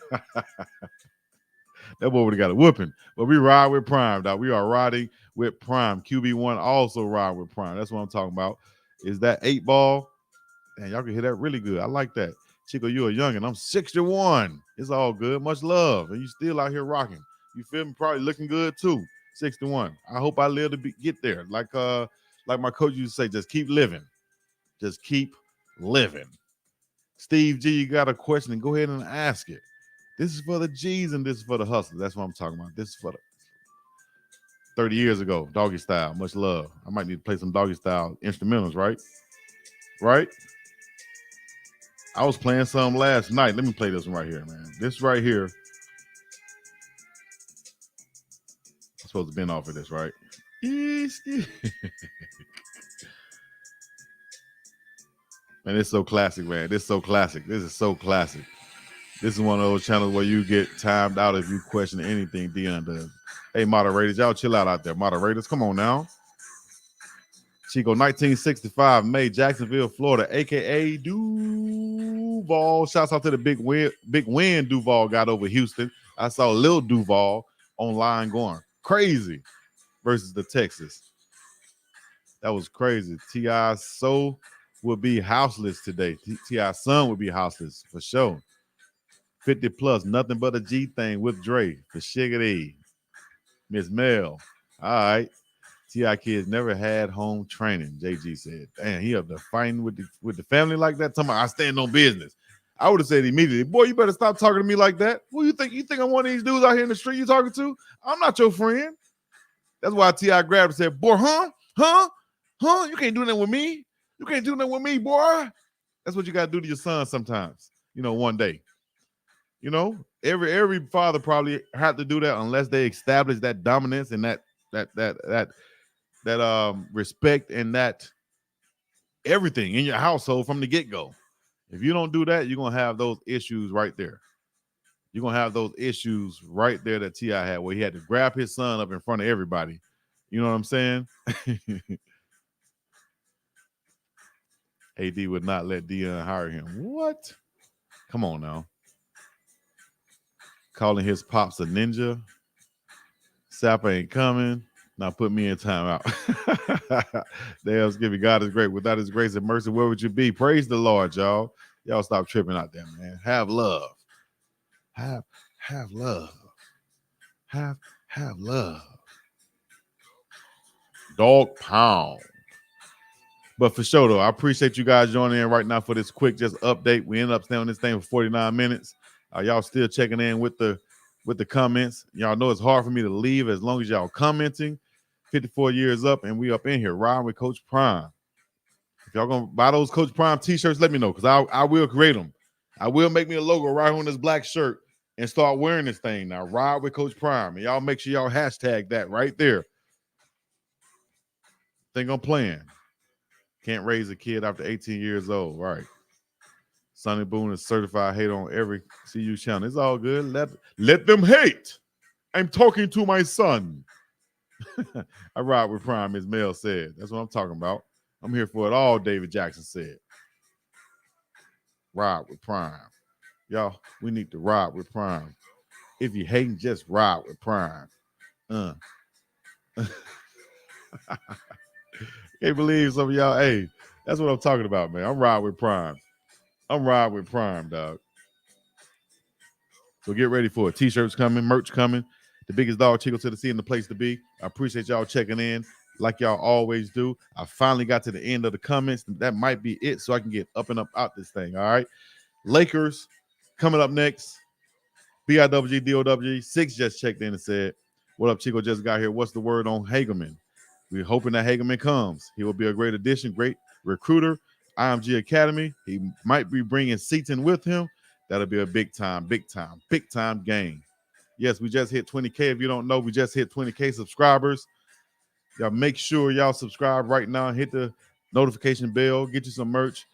Speaker 1: boy would have got a whooping. But we ride with Prime, dog. We are riding with Prime. QB1 also ride with Prime. That's what I'm talking about. Is that 8 ball? And y'all can hear that really good. I like that. Chico, you a youngin'. I'm 61. It's all good. Much love. And you still out here rocking. You feel me? Probably looking good too. 61. I hope I live to get there. Like my coach used to say, just keep living. Just keep living. Steve G, you got a question, and go ahead and ask it. This is for the G's and this is for the hustlers. That's what I'm talking about. This is for the 30 years ago, doggy style. Much love. I might need to play some doggy style instrumentals, right? Right? I was playing some last night. Let me play this one right here, man. This right here. I'm supposed to bend off of this, right? Man, it's so classic, man. This is so classic. This is so classic. This is one of those channels where you get timed out if you question anything Dion does. Hey, moderators, y'all chill out there. Moderators, come on now. Chico, 1965, May, Jacksonville, Florida, a.k.a. Duval. Shouts out to the big win Duval got over Houston. I saw Lil Duval online going crazy versus the Texas. That was crazy. T.I.'s soul would be houseless today. T.I.'s son would be houseless for sure. 50 plus, nothing but a G thing with Dre. For shiggity. Miss Mel. All right. T.I. kids never had home training, JG said. Damn, he up there fighting with the family like that. Talking about I stand on business. I would have said immediately, boy, you better stop talking to me like that. Who you think? You think I'm one of these dudes out here in the street you talking to? I'm not your friend. That's why T.I. grabbed and said, boy, huh? You can't do that with me. You can't do that with me, boy. That's what you got to do to your son sometimes, one day. Every father probably had to do that unless they establish that dominance and that respect and that everything in your household from the get-go. If you don't do that, you're going to have those issues right there. You're going to have those issues right there that T.I. had where he had to grab his son up in front of everybody. You know what I'm saying? AD would not let Dion hire him. What? Come on now. Calling his pops a ninja. Sapper ain't coming. Now put me in timeout. Damn, Skippy, God is great. Without his grace and mercy, where would you be? Praise the Lord, y'all. Y'all stop tripping out there, man. Have love. Have love. Have love. Dog pound. But for sure, though, I appreciate you guys joining in right now for this quick just update. We ended up staying on this thing for 49 minutes. Y'all still checking in with the comments. Y'all know it's hard for me to leave as long as y'all commenting. 54 years up, and we up in here riding with Coach Prime. If y'all gonna buy those Coach Prime t-shirts, let me know, because I will create them. I will make me a logo right on this black shirt and start wearing this thing now. Ride with Coach Prime. And y'all make sure y'all hashtag that right there. Think I'm playing. Can't raise a kid after 18 years old. Right. Sonny Boone is certified hate on every CU channel. It's all good. Let them hate. I'm talking to my son. I ride with Prime, as Mel said. That's what I'm talking about. I'm here for it all, David Jackson said. Ride with Prime. Y'all, we need to ride with Prime. If you hating, just ride with Prime. Can't believe some of y'all. Hey, that's what I'm talking about, man. I'm riding with Prime. I'm riding with Prime, dog. So get ready for it. T-shirts coming, merch coming. The biggest dog, Chico to the sea, and the place to be. I appreciate y'all checking in like y'all always do. I finally got to the end of the comments. That might be it, so I can get up and up out this thing. All right. Lakers coming up next. BIWG, 6 just checked in and said, what up, Chico? Just got here. What's the word on Hagerman? We're hoping that Hagerman comes. He will be a great addition, great recruiter. IMG Academy. He might be bringing Seaton with him. That'll be a big time game. Yes, we just hit 20K. If you don't know, we just hit 20K subscribers. Y'all make sure y'all subscribe right now. Hit the notification bell. Get you some merch.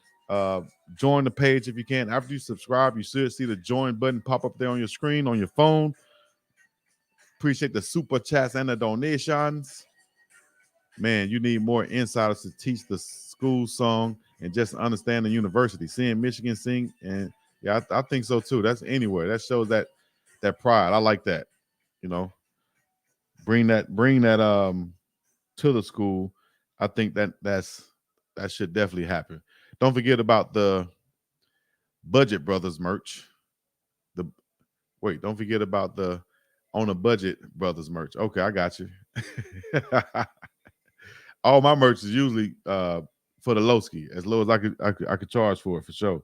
Speaker 1: Join the page if you can. After you subscribe, you should see the join button pop up there on your screen, on your phone. Appreciate the super chats and the donations. Man, you need more insiders to teach the school song and just understand the university. Seeing Michigan sing, and yeah, I think so too. That's anywhere. That shows that pride. I like that. You know, bring that to the school. I think that should definitely happen. Don't forget about the Budget Brothers merch. Don't forget about the On a Budget Brothers merch. Okay, I got you. All my merch is usually for the low ski, as low as I could charge for it, for sure.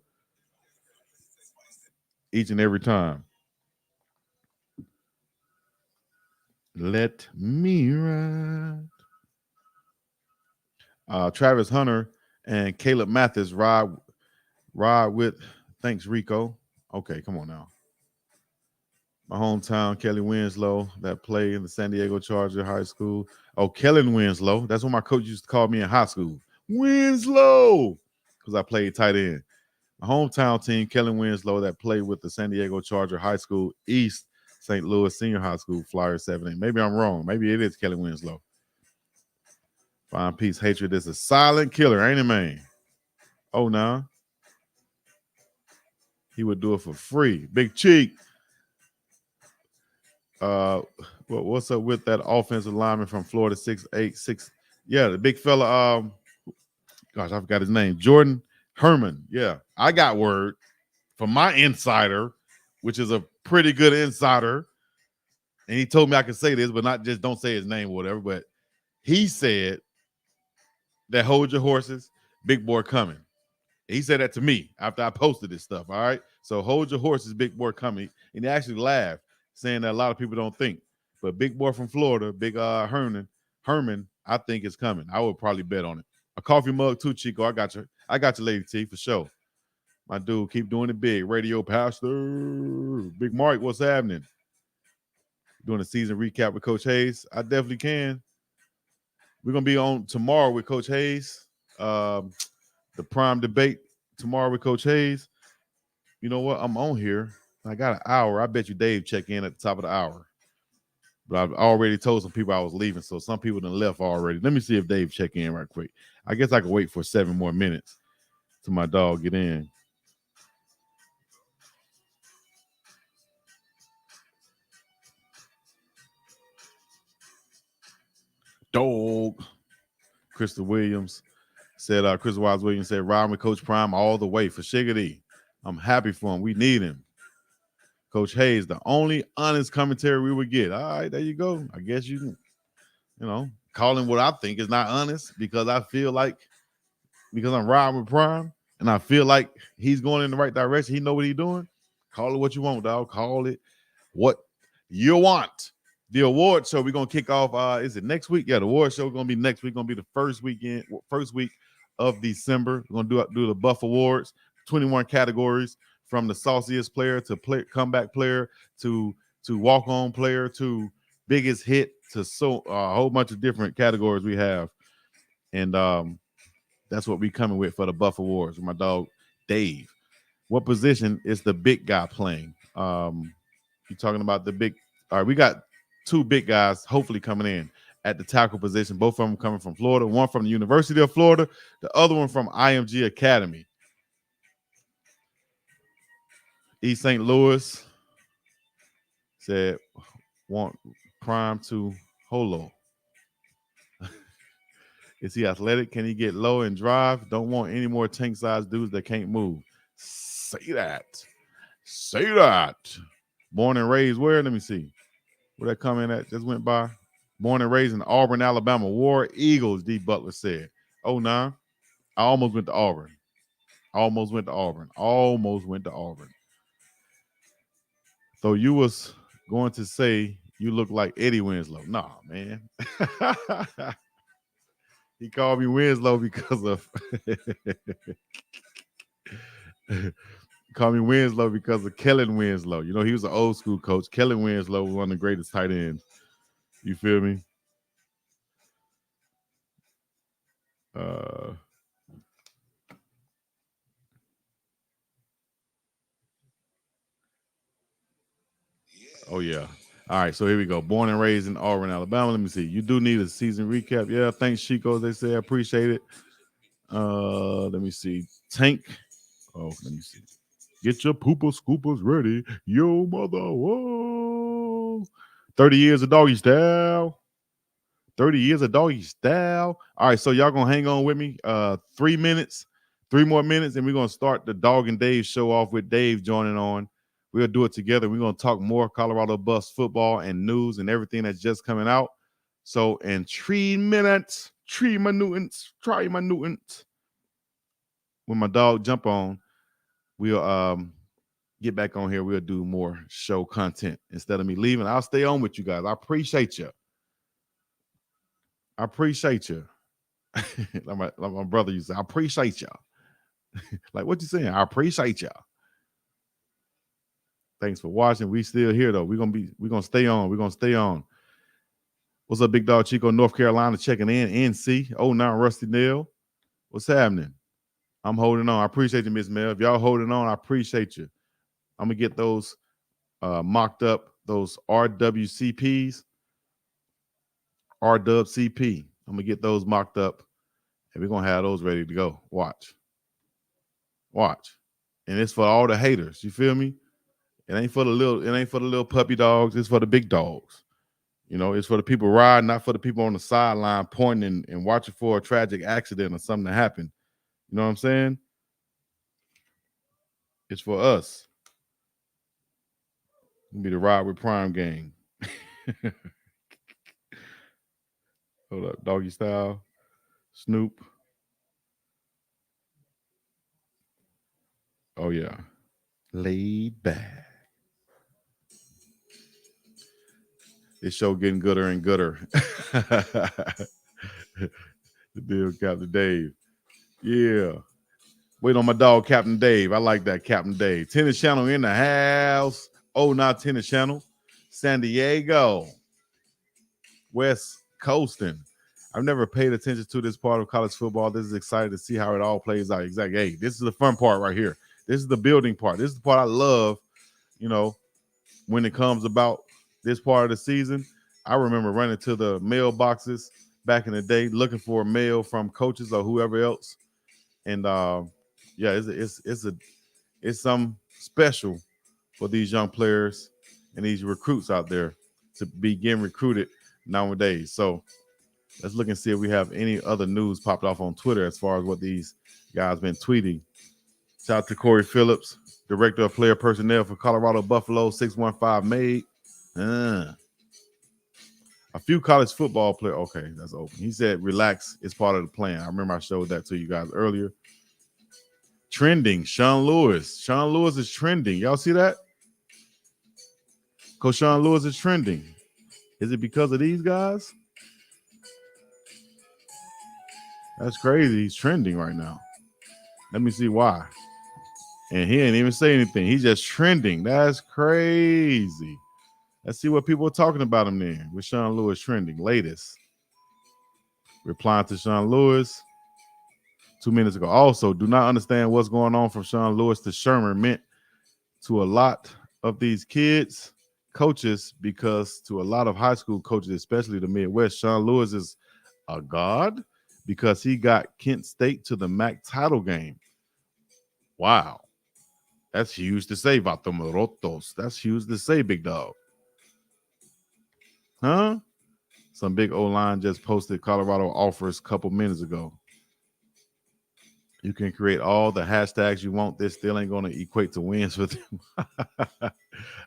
Speaker 1: Each and every time. Let me ride. Travis Hunter and Caleb Mathis ride with. Thanks, Rico. Okay, come on now. My hometown, Kelly Winslow, that played in the San Diego Charger High School. Oh, Kellen Winslow. That's what my coach used to call me in high school. Winslow, because I played tight end. My hometown team, Kellen Winslow, that played with the San Diego Charger High School East St. Louis Senior High School Flyer 7A. Maybe I'm wrong. Maybe it is Kelly Winslow. Fine Peace Hatred is a silent killer, ain't it, man? Oh, no. He would do it for free. Big Cheek. What's up with that offensive lineman from Florida, 6'8", Yeah, the big fella. Gosh, I forgot his name. Jordan Herman. Yeah, I got word from my insider, which is a pretty good insider, and he told me I could say this, but not just don't say his name or whatever. But he said that hold your horses, big boy coming. He said that to me after I posted this stuff. All right, so hold your horses, big boy coming, and he actually laughed, saying that a lot of people don't think, but big boy from Florida, big Herman, I think is coming. I would probably bet on it. A coffee mug too, Chico. I got you, Lady T, for sure. My dude, keep doing it big. Radio Pastor, Big Mark, what's happening? Doing a season recap with Coach Hayes. I definitely can. We're gonna be on tomorrow with Coach Hayes. The prime debate tomorrow with Coach Hayes. You know what? I'm on here. I got an hour. I bet you Dave check in at the top of the hour. But I've already told some people I was leaving, so some people done left already. Let me see if Dave check in right quick. I guess I could wait for 7 more minutes till my dog get in. Dog. Crystal Williams said, Chris Wise Williams said, riding with Coach Prime all the way for Shiggity. I'm happy for him. We need him. Coach Hayes, the only honest commentary we would get. All right, there you go. I guess you can, call him what I think is not honest, because I feel like, because I'm riding with Prime and I feel like he's going in the right direction. He know what he's doing. Call it what you want, dog. Call it what you want. The award show, we're going to kick off, is it next week? Yeah, the award show is going to be next week. Going to be the first week of December. We're going to do the Buff Awards, 21 categories, from the sauciest player to comeback player to walk-on player to biggest hit to a whole bunch of different categories we have. And that's what we coming with for the Buff Awards with my dog, Dave. What position is the big guy playing? You're talking about the big. All right, we got 2 big guys hopefully coming in at the tackle position. Both of them coming from Florida. One from the University of Florida. The other one from IMG Academy. East St. Louis said, want Prime to Holo. Is he athletic? Can he get low and drive? Don't want any more tank-sized dudes that can't move. Say that. Born and raised where? Let me see. Where that comment at just went by? Born and raised in Auburn, Alabama. War Eagles, D. Butler said. Oh, nah. I almost went to Auburn. Almost went to Auburn. Almost went to Auburn. So you was going to say you look like Eddie Winslow. Nah, man. He called me Winslow because of called me Winslow because of Kellen Winslow. You know, he was an old school coach. Kellen Winslow was one of the greatest tight ends. You feel me? Uh oh yeah. All right, so here we go. Born and raised in Auburn, Alabama. Let me see. You do need a season recap. Yeah, thanks, Chico. They say I appreciate it. Let me see. Tank. Oh, let me see. Get your pooper scoopers ready. Yo, mother. Whoa. 30 years of doggy style. 30 years of doggy style. All right, so y'all gonna hang on with me. 3 minutes, 3 more minutes, and we're gonna start the Dog and Dave show off with Dave joining on. We'll do it together. We're gonna talk more Colorado Buffs football and news and everything that's just coming out. So in 3 minutes, 3 minutes, when my dog jump on, we'll get back on here. We'll do more show content instead of me leaving. I'll stay on with you guys. I appreciate you. I appreciate you. like my brother used to say, I appreciate y'all. Like, what you saying? I appreciate y'all. Thanks for watching. We still here though. We're gonna stay on. We're gonna stay on. What's up, Big Dog Chico, North Carolina, checking in. NC. Oh, now Rusty Nail. What's happening? I'm holding on. I appreciate you, Miss Mel. If y'all holding on, I appreciate you. I'm gonna get those mocked up, those RWCPs, RWCP. I'm gonna get those mocked up, and we're gonna have those ready to go. Watch. And it's for all the haters. You feel me? It ain't for the little puppy dogs. It's for the big dogs. You know, it's for the people riding, not for the people on the sideline pointing and watching for a tragic accident or something to happen. You know what I'm saying? It's for us. It'll be the Ride with Prime gang. Hold up, Doggy Style, Snoop. Oh yeah, laid back. This show getting gooder and gooder. The deal, Captain Dave. Yeah. Wait on my dog, Captain Dave. I like that, Captain Dave. Tennis Channel in the house. Oh, not Tennis Channel. San Diego. West Coasting. I've never paid attention to this part of college football. This is exciting to see how it all plays out. Exactly. Hey, this is the fun part right here. This is the building part. This is the part I love, you know, when it comes about this part of the season. I remember running to the mailboxes back in the day looking for a mail from coaches or whoever else. And yeah, it's some special for these young players and these recruits out there to be getting recruited nowadays. So let's look and see if we have any other news popped off on Twitter as far as what these guys been tweeting. Shout out to Corey Phillips, Director of Player Personnel for Colorado Buffalo, 615 made. A few college football players. Okay, that's open. He said, relax, it's part of the plan. I remember I showed that to you guys earlier. Trending, Sean Lewis. Sean Lewis is trending. Y'all see that? Coach Sean Lewis is trending. Is it because of these guys? That's crazy. He's trending right now. Let me see why. And he didn't even say anything. He's just trending. That's crazy. Let's see what people are talking about him then. With Sean Lewis trending. Latest. Replying to Sean Lewis 2 minutes ago. Also, do not understand what's going on from Sean Lewis to Sherman meant to a lot of these kids, coaches, because to a lot of high school coaches, especially the Midwest, Sean Lewis is a god because he got Kent State to the MAC title game. Wow. That's huge to say, Vatomorotos. That's huge to say, big dog. Huh? Some big O-line just posted Colorado offers a couple minutes ago. You can create all the hashtags you want. This still ain't going to equate to wins for them.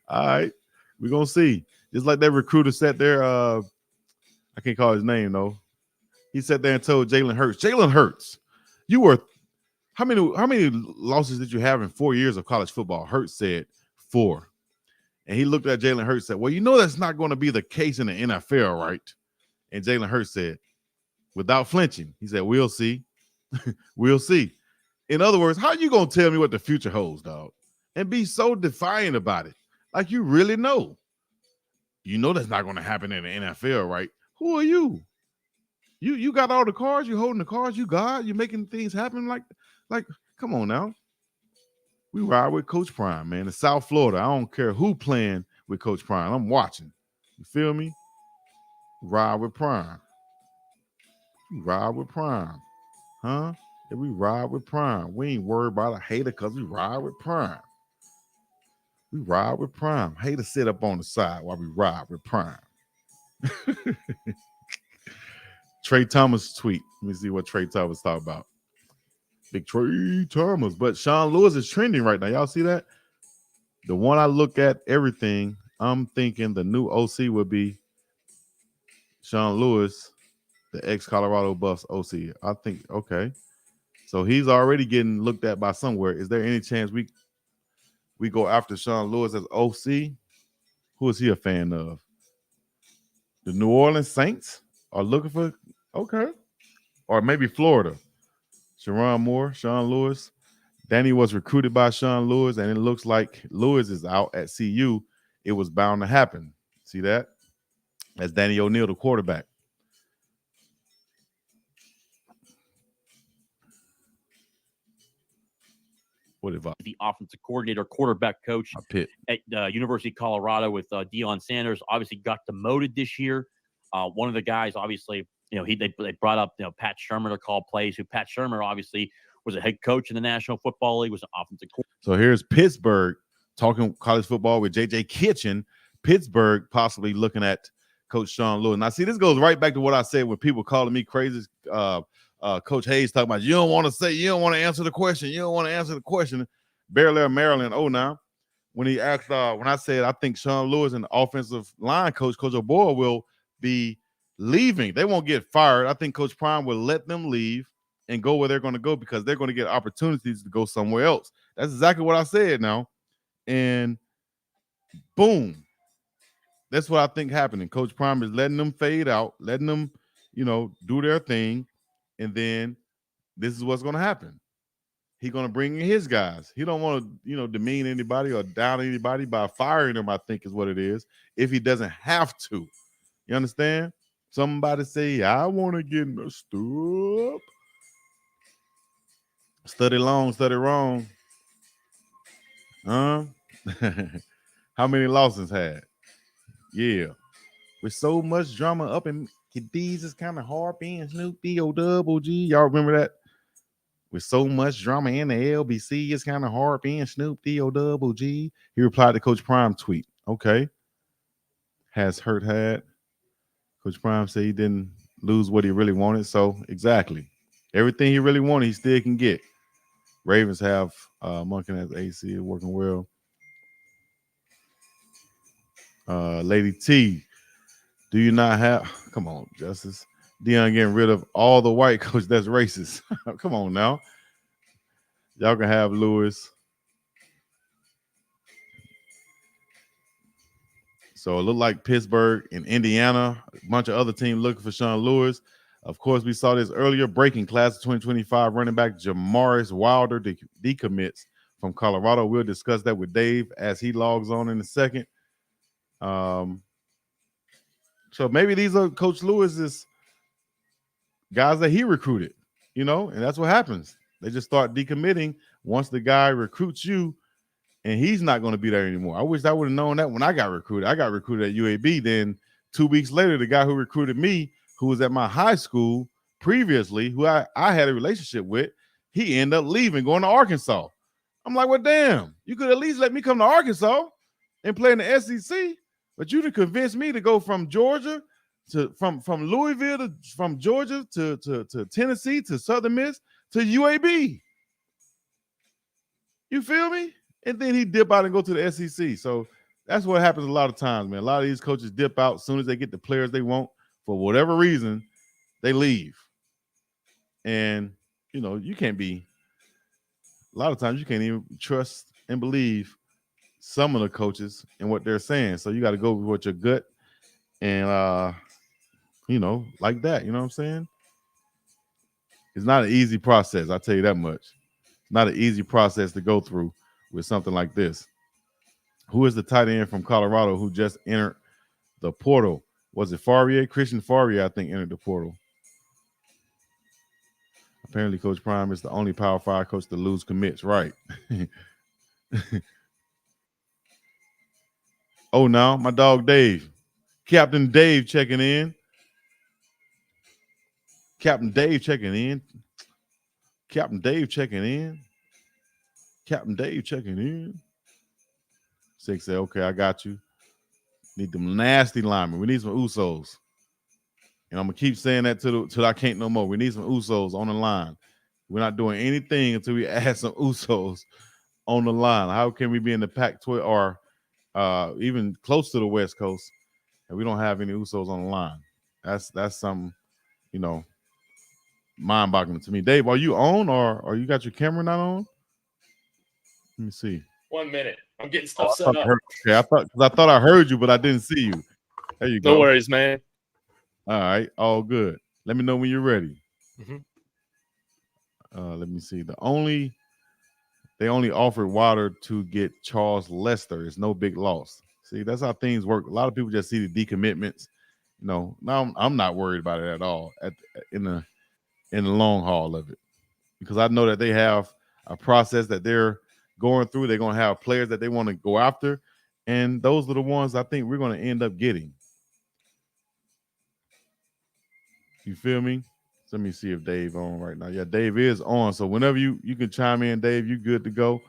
Speaker 1: All right. We're going to see. Just like that recruiter sat there. I can't call his name though. He sat there and told Jalen Hurts, you were how many losses did you have in 4 years of college football? Hurts said 4. And he looked at Jalen Hurts and said, well, you know that's not going to be the case in the NFL, right? And Jalen Hurts said, without flinching, he said, we'll see. We'll see. In other words, how you going to tell me what the future holds, dog? And be so defiant about it. Like you really know. You know that's not going to happen in the NFL, right? Who are you? You got all the cards, you holding the cards, you God, you making things happen like come on now. We ride with Coach Prime, man. In South Florida, I don't care who playing with Coach Prime. I'm watching. You feel me? Ride with Prime. Ride with Prime. Huh? If we ride with Prime, we ain't worried about a hater because we ride with Prime. We ride with Prime. Hater sit up on the side while we ride with Prime. Trey Thomas tweet. Let me see what Trey Thomas talk about. Big Trey Thomas. But Sean Lewis is trending right now. Y'all see that? The one I look at everything, I'm thinking the new OC would be Sean Lewis, the ex-Colorado Buffs OC. I think, okay. So he's already getting looked at by somewhere. Is there any chance we go after Sean Lewis as OC? Who is he a fan of? The New Orleans Saints are looking for, okay. Or maybe Florida. Sharon Moore, Sean Lewis. Danny was recruited by Sean Lewis, and it looks like Lewis is out at CU. It was bound to happen. See that? That's Danny O'Neal, the quarterback. What if
Speaker 2: the offensive coordinator, quarterback coach at University of Colorado with Deion Sanders, obviously got demoted this year. One of the guys, obviously, they brought up, Pat Shermer to call plays. Who Pat Shermer obviously was a head coach in the National Football League, was an offensive coordinator.
Speaker 1: So here's Pittsburgh talking college football with J.J. Kitchen. Pittsburgh possibly looking at Coach Sean Lewis. Now, see, this goes right back to what I said when people calling me crazy. Coach Hayes talking about you don't want to answer the question. You don't want to answer the question. Bear Lair, Maryland. Oh, now when he asked, when I said I think Sean Lewis and the offensive line coach, Coach O'Boyle, will be leaving. They won't get fired. I think Coach Prime will let them leave and go where they're going to go because they're going to get opportunities to go somewhere else. That's exactly what I said now. And boom. That's what I think happening. Coach Prime is letting them fade out, letting them, do their thing. And then this is what's going to happen. He's going to bring in his guys. He don't want to, demean anybody or down anybody by firing them, I think is what it is, if he doesn't have to. You understand? Somebody say, I want to get messed up. Study long, study wrong. Huh? How many losses had? Yeah. With so much drama up in Cadiz, it's kind of hard being Snoop D-O-double-G. Y'all remember that? With so much drama in the LBC, it's kind of hard being Snoop D-O-double-G. He replied to Coach Prime tweet. Okay. Has Hurt had? Coach Prime said he didn't lose what he really wanted. So, exactly. Everything he really wanted, he still can get. Ravens have Monken as AC working well. Lady T, do you not have? Come on, Justice. Deion getting rid of all the white coach. That's racist. Come on now. Y'all can have Lewis. So it looked like Pittsburgh and Indiana, a bunch of other teams looking for Sean Lewis. Of course, we saw this earlier breaking class of 2025 running back Jamaris Wilder decommits from Colorado. We'll discuss that with Dave as he logs on in a second. So maybe these are Coach Lewis's guys that he recruited, and that's what happens. They just start decommitting once the guy recruits you and he's not going to be there anymore. I wish I would have known that when I got recruited. I got recruited at UAB. Then 2 weeks later, the guy who recruited me, who was at my high school previously, who I had a relationship with, he ended up leaving, going to Arkansas. I'm like, well, damn, you could at least let me come to Arkansas and play in the SEC, but you didn't convince me to go from Georgia from Louisville from Georgia to Tennessee to Southern Miss to UAB. You feel me? And then he dip out and go to the SEC. So That's what happens a lot of times, man. A lot of these coaches dip out as soon as they get the players they want for whatever reason. They leave, and you can't be. A lot of times you can't even trust and believe some of the coaches and what they're saying. So you got to go with what your gut and like that. You know what I'm saying? It's not an easy process. I'll tell you that much. It's not an easy process to go through with something like this. Who is the tight end from Colorado who just entered the portal? Was it Faria? Christian Faria, I think, entered the portal. Apparently, Coach Prime is the only Power 5 coach to lose commits. Right. Oh, now my dog Dave. Captain Dave checking in. Captain Dave checking in. Captain Dave checking in. Captain Dave checking in. 6 said, okay, I got you. Need them nasty linemen. We need some Usos. And I'm going to keep saying that till I can't no more. We need some Usos on the line. We're not doing anything until we add some Usos on the line. How can we be in the Pac-12 or even close to the West Coast and we don't have any Usos on the line? That's something, mind-boggling to me. Dave, are you on or you got your camera not on? Let me see.
Speaker 3: 1 minute. I'm getting stuff set up.
Speaker 1: I thought I heard you, but I didn't see you. There you go.
Speaker 3: No worries, man.
Speaker 1: All right, all good. Let me know when you're ready.
Speaker 3: Mm-hmm.
Speaker 1: Let me see. They only offered Water to get Charles Lester. It's no big loss. See, that's how things work. A lot of people just see the decommitments. Now I'm not worried about it at all in the long haul of it, because I know that they have a process that they're going through. They're going to have players that they want to go after, and those are the ones I think we're going to end up getting. You feel me? Let me see if Dave on right now. Yeah, Dave is on. So whenever you can chime in, Dave, you good to go.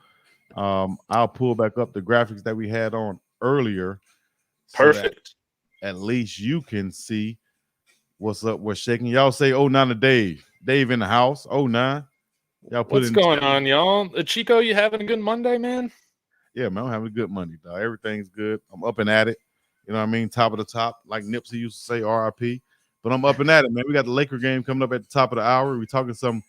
Speaker 1: I'll pull back up the graphics that we had on earlier.
Speaker 3: Perfect.
Speaker 1: So at least you can see what's up, what's shaking. Y'all say 09 to Dave. Dave in the house. 09. Y'all put
Speaker 3: What's going on, y'all? Chico, you having a good Monday, man?
Speaker 1: Yeah, man, I'm having a good Monday, dog. Everything's good. I'm up and at it. You know what I mean? Top of the top, like Nipsey used to say, RIP. But I'm up and at it, man. We got the Laker game coming up at the top of the hour. We're talking some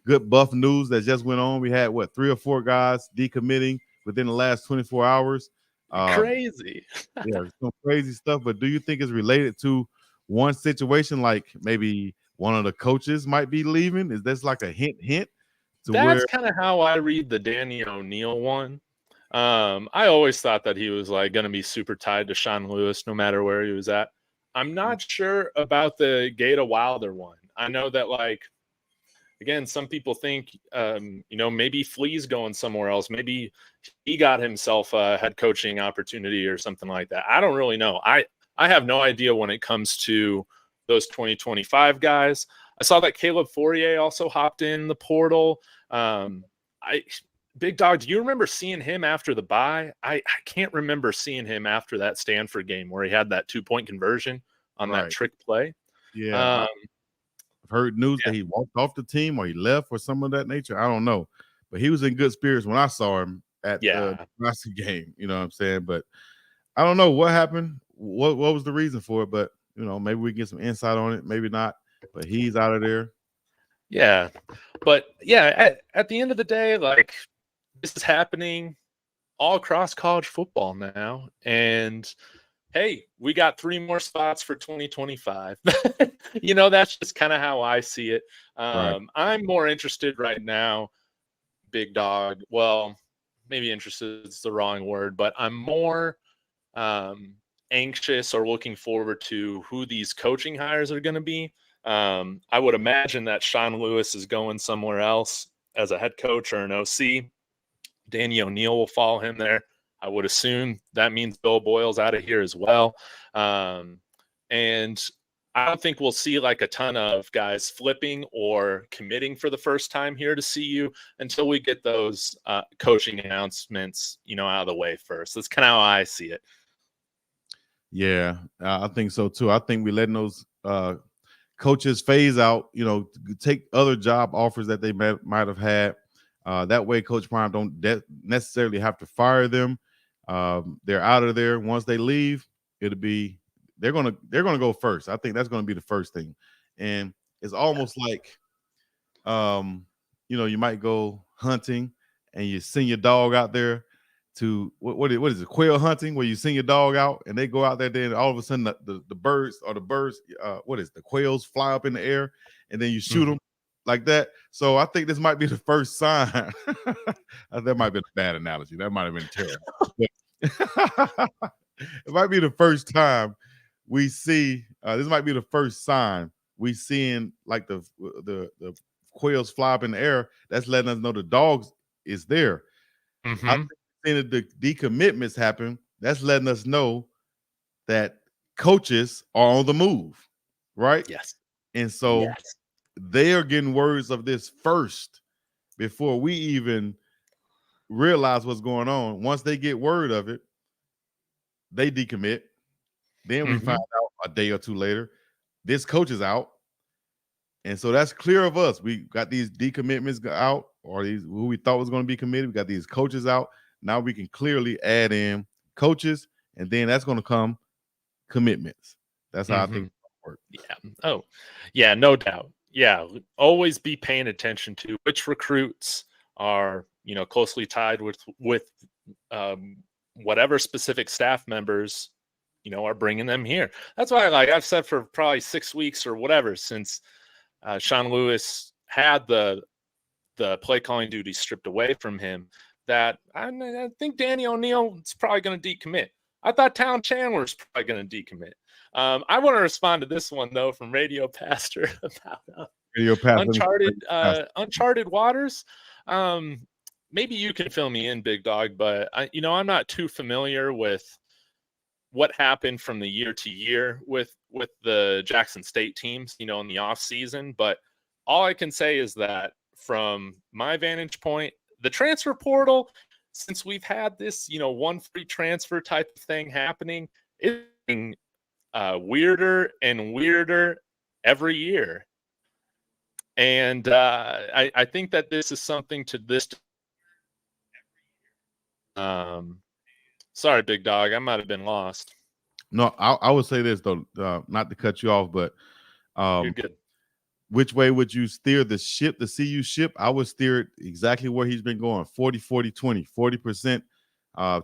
Speaker 1: good Buff news that just went on. We had, 3 or 4 guys decommitting within the last 24 hours.
Speaker 3: Crazy.
Speaker 1: Yeah, some crazy stuff. But do you think it's related to one situation, like maybe one of the coaches might be leaving? Is this like a hint?
Speaker 3: That's kind of how I read the Danny O'Neal one. I always thought that he was like going to be super tied to Sean Lewis no matter where he was at. I'm not sure about the Gata Wilder one. I know that, like, again, some people think, maybe Flea's going somewhere else. Maybe he got himself a head coaching opportunity or something like that. I don't really know. I have no idea when it comes to those 2025 guys. I saw that Caleb Fourier also hopped in the portal. Big Dog, do you remember seeing him after the bye? I can't remember seeing him after that Stanford game where he had that 2-point conversion on that trick play.
Speaker 1: Yeah. I've heard news that he walked off the team or he left or some of that nature. I don't know. But he was in good spirits when I saw him at the Nebraska game. You know what I'm saying? But I don't know what happened. What was the reason for it? But, maybe we can get some insight on it. Maybe not. But he's out of there.
Speaker 3: Yeah. But, yeah, at the end of the day, like, this is happening all across college football now. And, hey, we got 3 more spots for 2025. That's just kind of how I see it.
Speaker 1: Right.
Speaker 3: I'm more interested right now, Big Dog. Well, maybe interested is the wrong word, but I'm more anxious or looking forward to who these coaching hires are going to be. I would imagine that Sean Lewis is going somewhere else as a head coach or an OC. Danny O'Neal will follow him there. I would assume that means Bill Boyle's out of here as well. And I don't think we'll see like a ton of guys flipping or committing for the first time here to CU until we get those coaching announcements, out of the way first. That's kind of how I see it.
Speaker 1: Yeah, I think so too. I think we're letting those coaches phase out, take other job offers that they might have had. That way Coach Prime don't necessarily have to fire them. They're out of there. Once they leave, it'll be they're gonna go first. I think that's gonna be the first thing, and it's almost like, you might go hunting and you send your dog out there to what is it, quail hunting, where you send your dog out and they go out there, then all of a sudden the birds the quails fly up in the air and then you shoot them like that. So I think this might be the first sign. That might be a bad analogy. That might have been terrible. It might be the first time we see. This might be the first sign we seeing like the quails fly up in the air. That's letting us know the dogs is there. I think seeing the decommitments happen, that's letting us know that coaches are on the move, right?
Speaker 3: Yes.
Speaker 1: And so they are getting words of this first before we even realize what's going on. Once they get word of it, they decommit. Then we find out a day or two later, this coach is out. And so that's clear of us. We got these decommitments out, or these who we thought was going to be committed. We got these coaches out. Now we can clearly add in coaches, and then that's going to come commitments. That's how I think it works.
Speaker 3: Yeah. Oh, yeah, no doubt. Yeah. Always be paying attention to which recruits are, closely tied with whatever specific staff members, are bringing them here. That's why, I've said for probably 6 weeks or whatever, since Sean Lewis had the play calling duty stripped away from him, that I think Danny O'Neil is probably going to decommit. I thought Town Chandler is probably going to decommit. I want to respond to this one though from Radio Pastor about uncharted waters. Maybe you can fill me in, Big Dog, but I'm not too familiar with what happened from the year to year with the Jackson State teams, in the off season. But all I can say is that from my vantage point, the transfer portal, since we've had this, one free transfer type of thing happening, it's getting weirder and weirder every year. And I think that this is something to this. Sorry, Big Dog, I might have been lost.
Speaker 1: No, I would say this though, not to cut you off, but
Speaker 3: you're good.
Speaker 1: Which way would you steer the ship, the CU ship? I would steer it exactly where he's been going, 40, 40, 20, 40%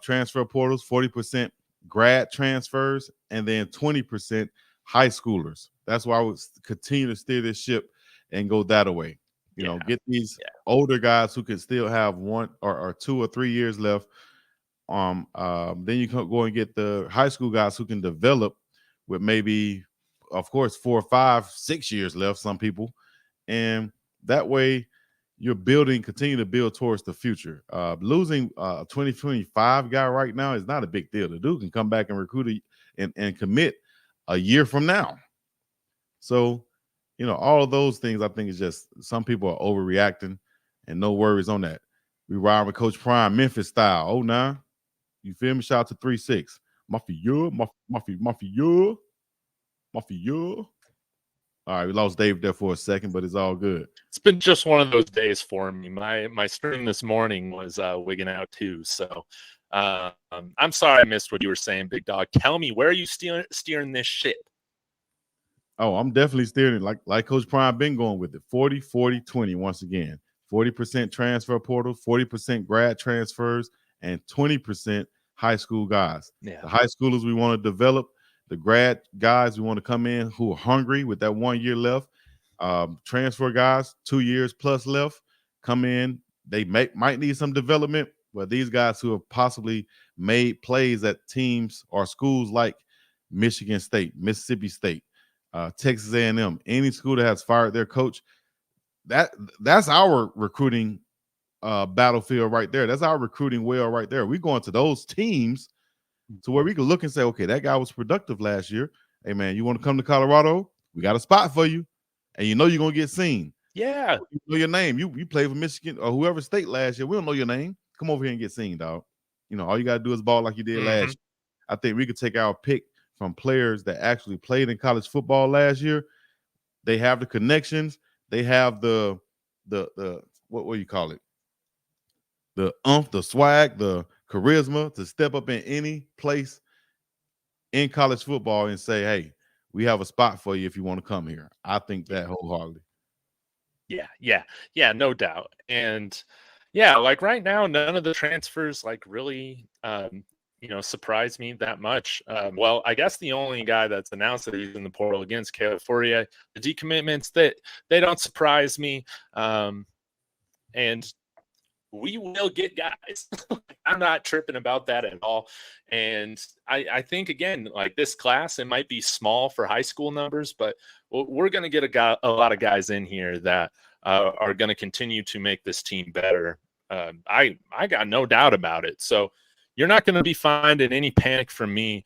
Speaker 1: transfer portals, 40% grad transfers, and then 20% high schoolers. That's why I would continue to steer this ship and go that way. Get these older guys who can still have 1 or 2 or 3 years left. Then you can go and get the high school guys who can develop with maybe, of course, 4, 5, 6 years left, some people. And that way you're continue to build towards the future. Losing a 2025 guy right now is not a big deal. The dude can come back and recruit and commit a year from now. So, all of those things, I think is just some people are overreacting, and no worries on that. We ride with Coach Prime, Memphis style. Oh, nah. You feel me? Shout out to 3-6. Mafia. All right, we lost Dave there for a second, but it's all good.
Speaker 3: It's been just one of those days for me. My stream this morning was wigging out too. So I'm sorry I missed what you were saying, Big Dog. Tell me, where are you steering this ship?
Speaker 1: Oh, I'm definitely steering it like Coach Prime been going with it. 40, 40, 20 once again. 40% transfer portal, 40% grad transfers, and 20% high school guys.
Speaker 3: Yeah.
Speaker 1: The high schoolers we want to develop, the grad guys we want to come in who are hungry with that 1 year left. Transfer guys, 2 years plus left, come in. They might need some development, but these guys who have possibly made plays at teams or schools like Michigan State, Mississippi State, Texas A&M, any school that has fired their coach, that's our recruiting battlefield right there. That's our recruiting well right there. We're going to those teams to where we can look and say, okay, that guy was productive last year. Hey, man, you want to come to Colorado? We got a spot for you. And you're going to get seen.
Speaker 3: Yeah.
Speaker 1: You know your name. You played for Michigan or whoever state last year. We don't know your name. Come over here and get seen, dog. All you got to do is ball like you did last year. I think we could take our pick from players that actually played in college football last year. They have the connections. They have the what do you call it? The swag, the charisma to step up in any place in college football and say, hey, we have a spot for you if you want to come here. I think that wholeheartedly.
Speaker 3: Yeah, no doubt. And yeah, like right now, none of the transfers like really, surprise me that much. Well, I guess the only guy that's announced that he's in the portal against Caleb Fourier, the decommitments, that they don't surprise me. And we will get guys. I'm not tripping about that at all. And I think, again, like this class, it might be small for high school numbers, but we're going to get a lot of guys in here that are going to continue to make this team better. I got no doubt about it. So you're not going to be finding any panic from me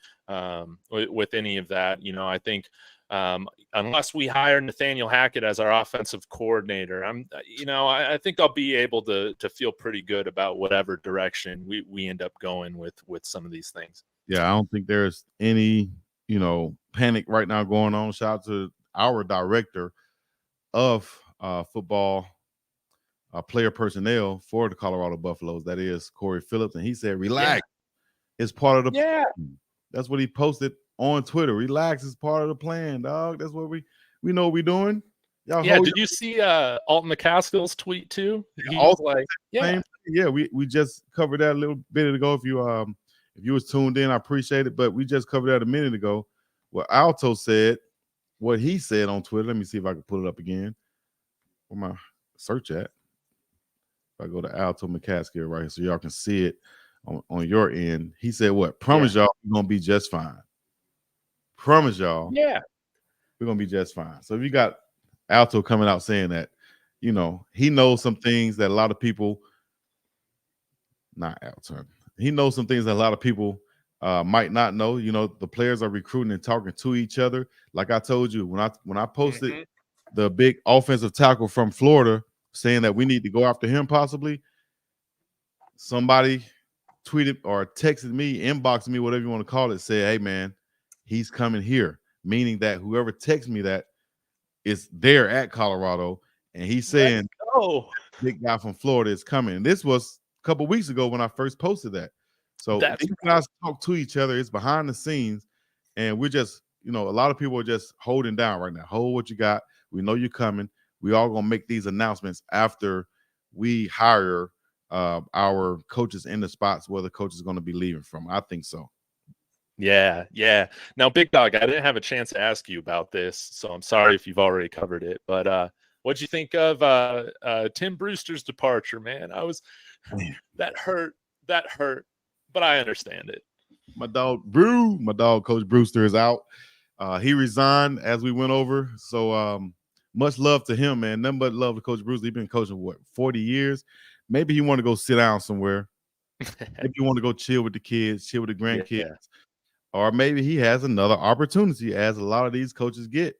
Speaker 3: with any of that. I think unless we hire Nathaniel Hackett as our offensive coordinator, I think I'll be able to feel pretty good about whatever direction we end up going with some of these things.
Speaker 1: Yeah, I don't think there's any, panic right now going on. Shout out to our director of football player personnel for the Colorado Buffaloes. That is Corey Phillips. And he said, relax. Yeah. It's part of the plan. That's what he posted on Twitter. Relax is part of the plan, dog. That's what we know what we're doing.
Speaker 3: Y'all did you see Alton McCaskill's tweet too? He was like,
Speaker 1: we just covered that a little bit ago. If you was tuned in, I appreciate it. But we just covered that a minute ago. What Alto said, what he said on Twitter. Let me see if I can pull it up again. Where my search at? If I go to Alto McCaskill right here so y'all can see it on your end. He said what? Promise y'all we're gonna be just fine. Promise y'all.
Speaker 3: Yeah.
Speaker 1: We're gonna be just fine. So if you got Alto coming out saying that, he knows some things that a lot of people, not Alto, he knows some things that a lot of people might not know. The players are recruiting and talking to each other. Like I told you, when I posted the big offensive tackle from Florida saying that we need to go after him possibly, somebody tweeted or texted me, inboxed me, whatever you want to call it, said, hey man, he's coming here. Meaning that whoever texts me that is there at Colorado, and he's saying, big guy from Florida is coming. And this was a couple weeks ago when I first posted that. So these guys talk to each other. It's behind the scenes, and we're just, a lot of people are just holding down right now. Hold what you got. We know you're coming. We all gonna make these announcements after we hire our coaches in the spots where the coach is going to be leaving from. I think so.
Speaker 3: Yeah. Now, Big Dog, I didn't have a chance to ask you about this, so I'm sorry if you've already covered it. But what'd you think of Tim Brewster's departure, man? That hurt, but I understand it.
Speaker 1: My dog Coach Brewster is out. He resigned as we went over. So much love to him, man. Nothing but love to Coach Brewster. He's been coaching for 40 years. Maybe he want to go sit down somewhere. Maybe you want to go chill with the kids, chill with the grandkids. Yeah. Or maybe he has another opportunity, as a lot of these coaches get.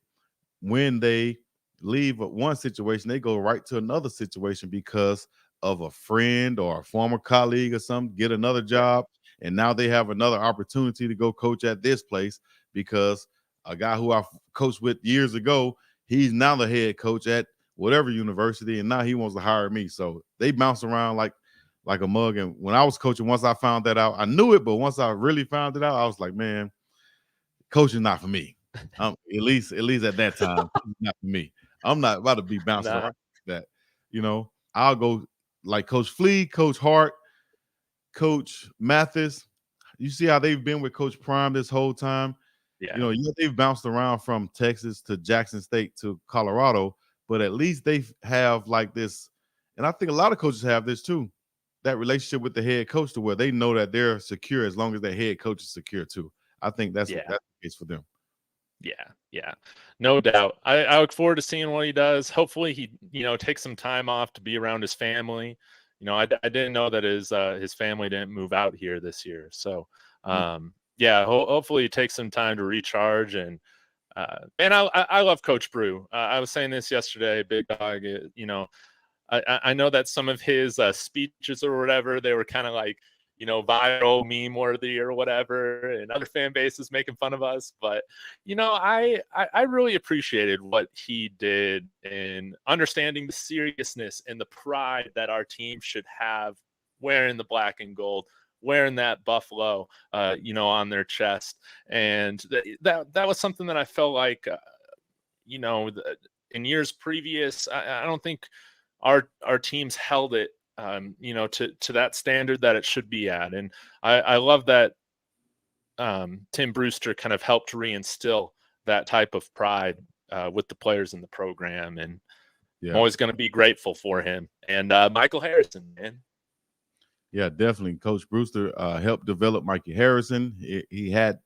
Speaker 1: When they leave one situation, they go right to another situation because of a friend or a former colleague or something, get another job, and now they have another opportunity to go coach at this place because a guy who I coached with years ago, he's now the head coach at whatever university, and now he wants to hire me. So they bounce around like a mug. And when I was coaching, once I found that out, I knew it, but once I really found it out, I was like, man, coaching not for me. At least at that time, not for me. I'm not about to be bouncing around like that. I'll go like Coach Flea, Coach Hart, Coach Mathis. You see how they've been with Coach Prime this whole time. Yeah. They've bounced around from Texas to Jackson State to Colorado, but at least they have like this, and I think a lot of coaches have this too, that relationship with the head coach to where they know that they're secure as long as their head coach is secure too. I think that's the case for them.
Speaker 3: Yeah, no doubt. I look forward to seeing what he does. Hopefully he, takes some time off to be around his family. I didn't know that his family didn't move out here this year. So, hopefully he takes some time to recharge. And I love Coach Brew. I was saying this yesterday, Big Dog. I know that some of his speeches or whatever, they were kind of like, viral, meme worthy or whatever, and other fan bases making fun of us. But, I really appreciated what he did in understanding the seriousness and the pride that our team should have wearing the black and gold. wearing that buffalo, on their chest. And that was something that I felt like, in years previous, I don't think our teams held it, to that standard that it should be at. And I love that Tim Brewster kind of helped reinstill that type of pride with the players in the program. And I'm always going to be grateful for him. And Michael Harrison, man.
Speaker 1: Yeah, definitely. Coach Brewster helped develop Mikey Harrison. He had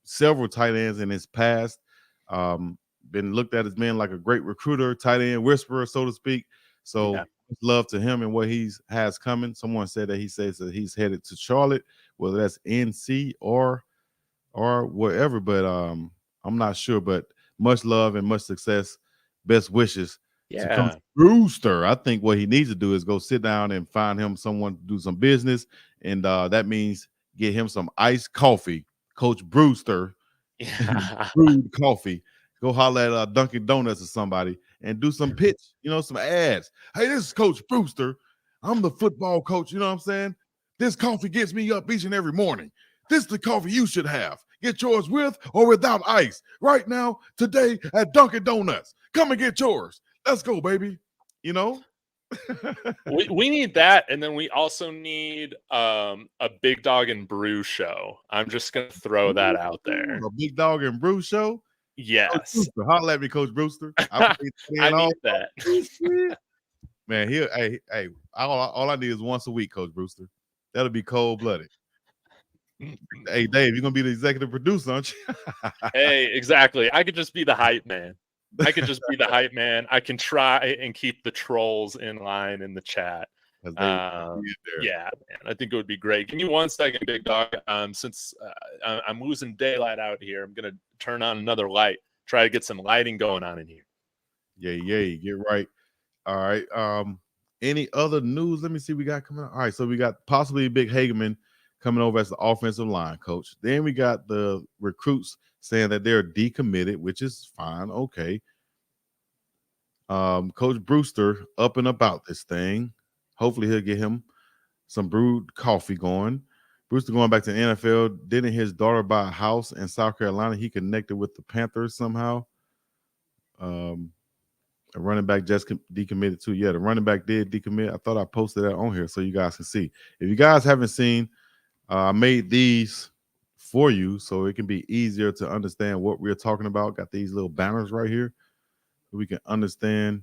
Speaker 1: several tight ends in his past. Been looked at as being like a great recruiter, tight end whisperer, so to speak. So love to him and what he has coming. Someone said that he says that he's headed to Charlotte, whether that's NC or wherever. But I'm not sure. But much love and much success. Best wishes to Coach Brewster. I think what he needs to do is go sit down and find him someone to do some business, and that means get him some iced coffee. Coach Brewster, brewed coffee. Go holler at Dunkin' Donuts or somebody and do some pitch, some ads. Hey, this is Coach Brewster. I'm the football coach. You know what I'm saying? This coffee gets me up each and every morning. This is the coffee you should have. Get yours with or without ice. Right now, today at Dunkin' Donuts. Come and get yours. Let's go, baby.
Speaker 3: we need that, and then we also need a Big Dog and Brew show. I'm just gonna throw that out there.
Speaker 1: A Big Dog and Brew show.
Speaker 3: Yes.
Speaker 1: Holla at me, Coach Brewster.
Speaker 3: I need that.
Speaker 1: Man, hey, all I need is once a week, Coach Brewster. That'll be cold-blooded. Hey, Dave, you're gonna be the executive producer, aren't you?
Speaker 3: Hey, exactly. I could just be the hype man. I can try and keep the trolls in line in the chat. Yeah, man, I think it would be great. Give me 1 second, Big Dog. Since I'm losing daylight out here, I'm gonna turn on another light. Try to get some lighting going on in here.
Speaker 1: Yeah, get right. All right. Any other news? Let me see. We got coming. All right, so we got possibly Big Hageman coming over as the offensive line coach. Then we got the recruits saying that they're decommitted, which is fine. Okay. Coach Brewster up and about this thing. Hopefully he'll get him some brewed coffee going. Brewster going back to the NFL. Didn't his daughter buy a house in South Carolina? He connected with the Panthers somehow. A running back just decommitted too. Yeah, the running back did decommit. I thought I posted that on here so you guys can see. If you guys haven't seen, I made these for you so it can be easier to understand what we're talking about. Got these little banners right here so we can understand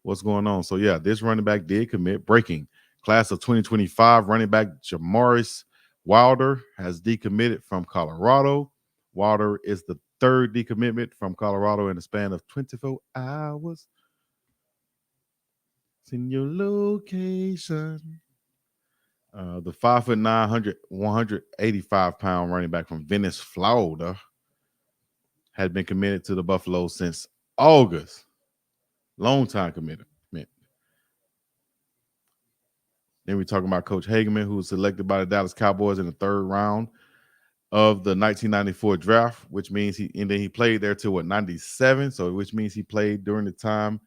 Speaker 1: what's going on. So, yeah, this running back did commit. Breaking. Class of 2025 running back Jamaris Wilder has decommitted from Colorado. Wilder is the third decommitment from Colorado in the span of 24 hours. It's in your location. The 5'9", 185-pound running back from Venice, Florida, had been committed to the Buffalo since August. Long time commitment. Then we're talking about Coach Hageman, who was selected by the Dallas Cowboys in the third round of the 1994 draft, which means he played there till 97. So which means he played during the time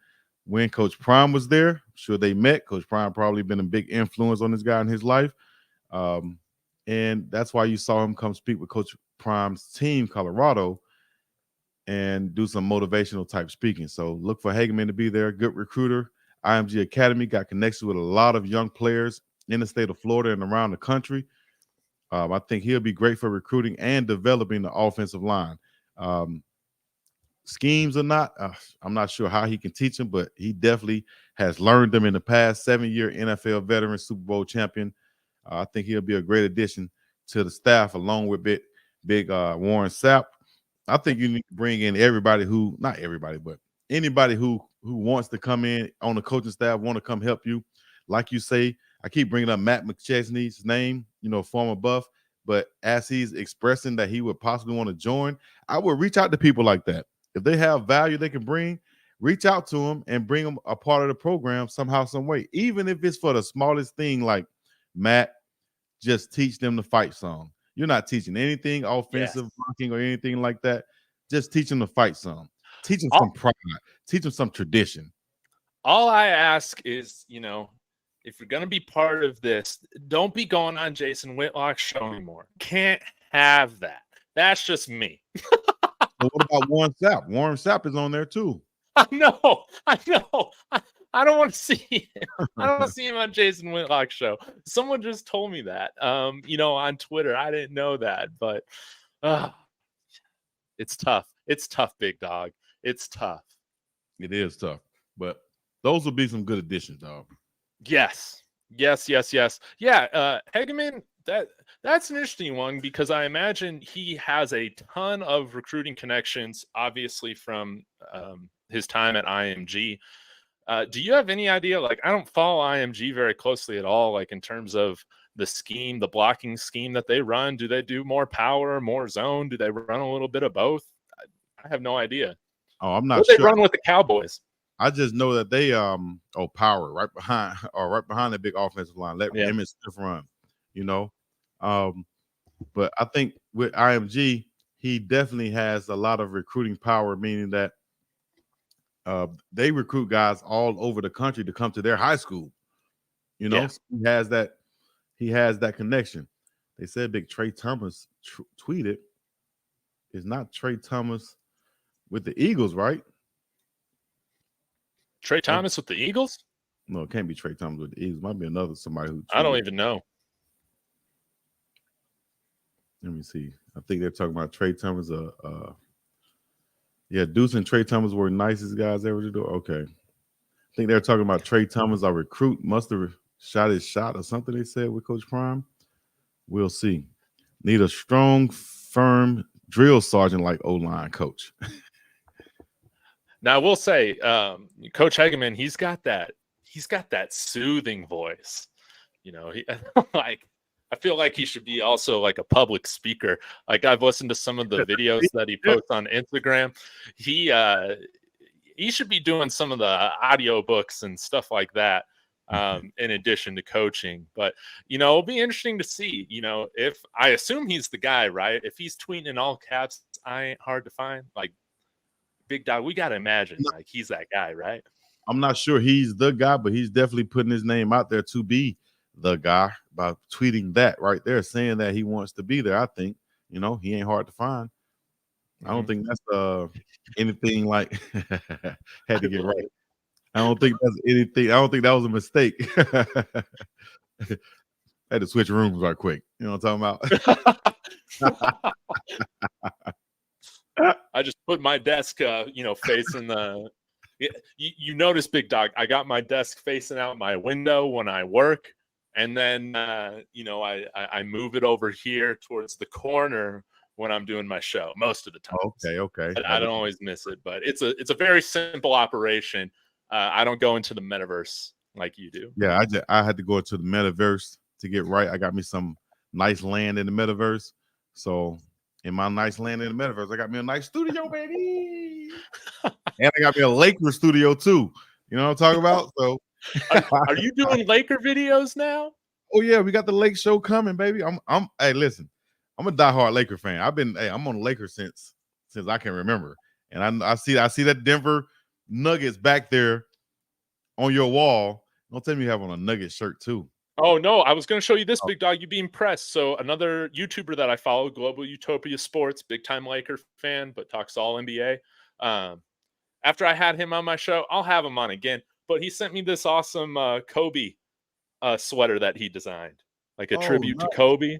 Speaker 1: when Coach Prime was there. I'm sure they met. Coach Prime probably been a big influence on this guy in his life. And that's why you saw him come speak with Coach Prime's team, Colorado, and do some motivational type speaking. So look for Hageman to be there. Good recruiter. IMG Academy got connections with a lot of young players in the state of Florida and around the country. I think he'll be great for recruiting and developing the offensive line. Schemes or not, I'm not sure how he can teach them, but he definitely has learned them in the past. 7-year NFL veteran, Super Bowl champion. I think he'll be a great addition to the staff along with big Warren Sapp. I think you need to bring in everybody who, not everybody, but anybody who wants to come in on the coaching staff, want to come help you. Like you say, I keep bringing up Matt McChesney's name, former Buff, but as he's expressing that he would possibly want to join, I would reach out to people like that. If they have value they can bring, reach out to them and bring them a part of the program somehow, some way. Even if it's for the smallest thing, like Matt, just teach them the fight song. You're not teaching anything offensive blocking or anything like that. Just teach them the fight song. Teach them some pride. Teach them some tradition.
Speaker 3: All I ask is, if you're gonna be part of this, don't be going on Jason Whitlock's show anymore. Can't have that. That's just me.
Speaker 1: But what about Warren Sapp? Warren Sapp is on there too.
Speaker 3: I know. I don't want to see him. I don't want to see him on Jason Whitlock's show. Someone just told me that. On Twitter. I didn't know that, but it's tough. It's tough, big dog. It's tough.
Speaker 1: It is tough, but those would be some good additions, dog.
Speaker 3: Yes. Yeah, Hegeman, that's an interesting one because I imagine he has a ton of recruiting connections, obviously from his time at IMG. Do you have any idea? Like, I don't follow IMG very closely at all, like in terms of the scheme, the blocking scheme that they run. Do they do more power, more zone? Do they run a little bit of both? I have no idea.
Speaker 1: Oh, I'm not
Speaker 3: what
Speaker 1: sure.
Speaker 3: They run with the Cowboys.
Speaker 1: I just know that they power right behind the big offensive line. Let Emmitt Smith run, But I think with IMG, he definitely has a lot of recruiting power, meaning that they recruit guys all over the country to come to their high school. So he has that connection. They said Big Trey Thomas tweeted. It's not Trey Thomas with the Eagles, right?
Speaker 3: Trey Thomas with the Eagles?
Speaker 1: No, it can't be Trey Thomas with the Eagles. It might be another somebody who.
Speaker 3: I don't even know.
Speaker 1: Let me see. I think they're talking about Trey Thomas. Deuce and Trey Thomas were nicest guys ever to do. Okay. I think they're talking about Trey Thomas, our recruit, must have shot his shot or something they said with Coach Prime. We'll see. Need a strong, firm drill sergeant like O-line coach.
Speaker 3: Now I will say, Coach Hegeman, he's got that soothing voice. I feel like he should be also like a public speaker. Like, I've listened to some of the videos that he posts on Instagram. He should be doing some of the audio books and stuff like that, in addition to coaching. But, it'll be interesting to see, if I assume he's the guy, right? If he's tweeting in all caps, I ain't hard to find. Like, big dog, we got to imagine like he's that guy, right?
Speaker 1: I'm not sure he's the guy, but he's definitely putting his name out there to be the guy by tweeting that right there, saying that he wants to be there. I think, he ain't hard to find. I don't think that's anything like had to get right. I don't think that's anything. I don't think that was a mistake. Had to switch rooms right quick. You know what I'm talking about?
Speaker 3: I just put my desk, facing the. You notice, big dog. I got my desk facing out my window when I work, and then I move it over here towards the corner when I'm doing my show most of the time.
Speaker 1: Okay.
Speaker 3: I don't always miss it, but it's a very simple operation. I don't go into the metaverse like you do.
Speaker 1: Yeah, I had to go into the metaverse to get right. I got me some nice land in the metaverse, so. In my nice land in the metaverse, I got me a nice studio, baby. And I got me a Laker studio too. You know what I'm talking about? So
Speaker 3: are you doing Laker videos now?
Speaker 1: Oh yeah, we got the Lake show coming, baby. Hey, listen, I'm a diehard Laker fan. I'm on the Lakers since I can remember. And I see that Denver Nuggets back there on your wall. Don't tell me you have on a Nugget shirt too.
Speaker 3: Oh, no, I was going to show you this, big dog. You'd be impressed. So another YouTuber that I follow, Global Utopia Sports, big-time Laker fan, but talks all NBA. After I had him on my show, I'll have him on again. But he sent me this awesome Kobe sweater that he designed, like a tribute to Kobe.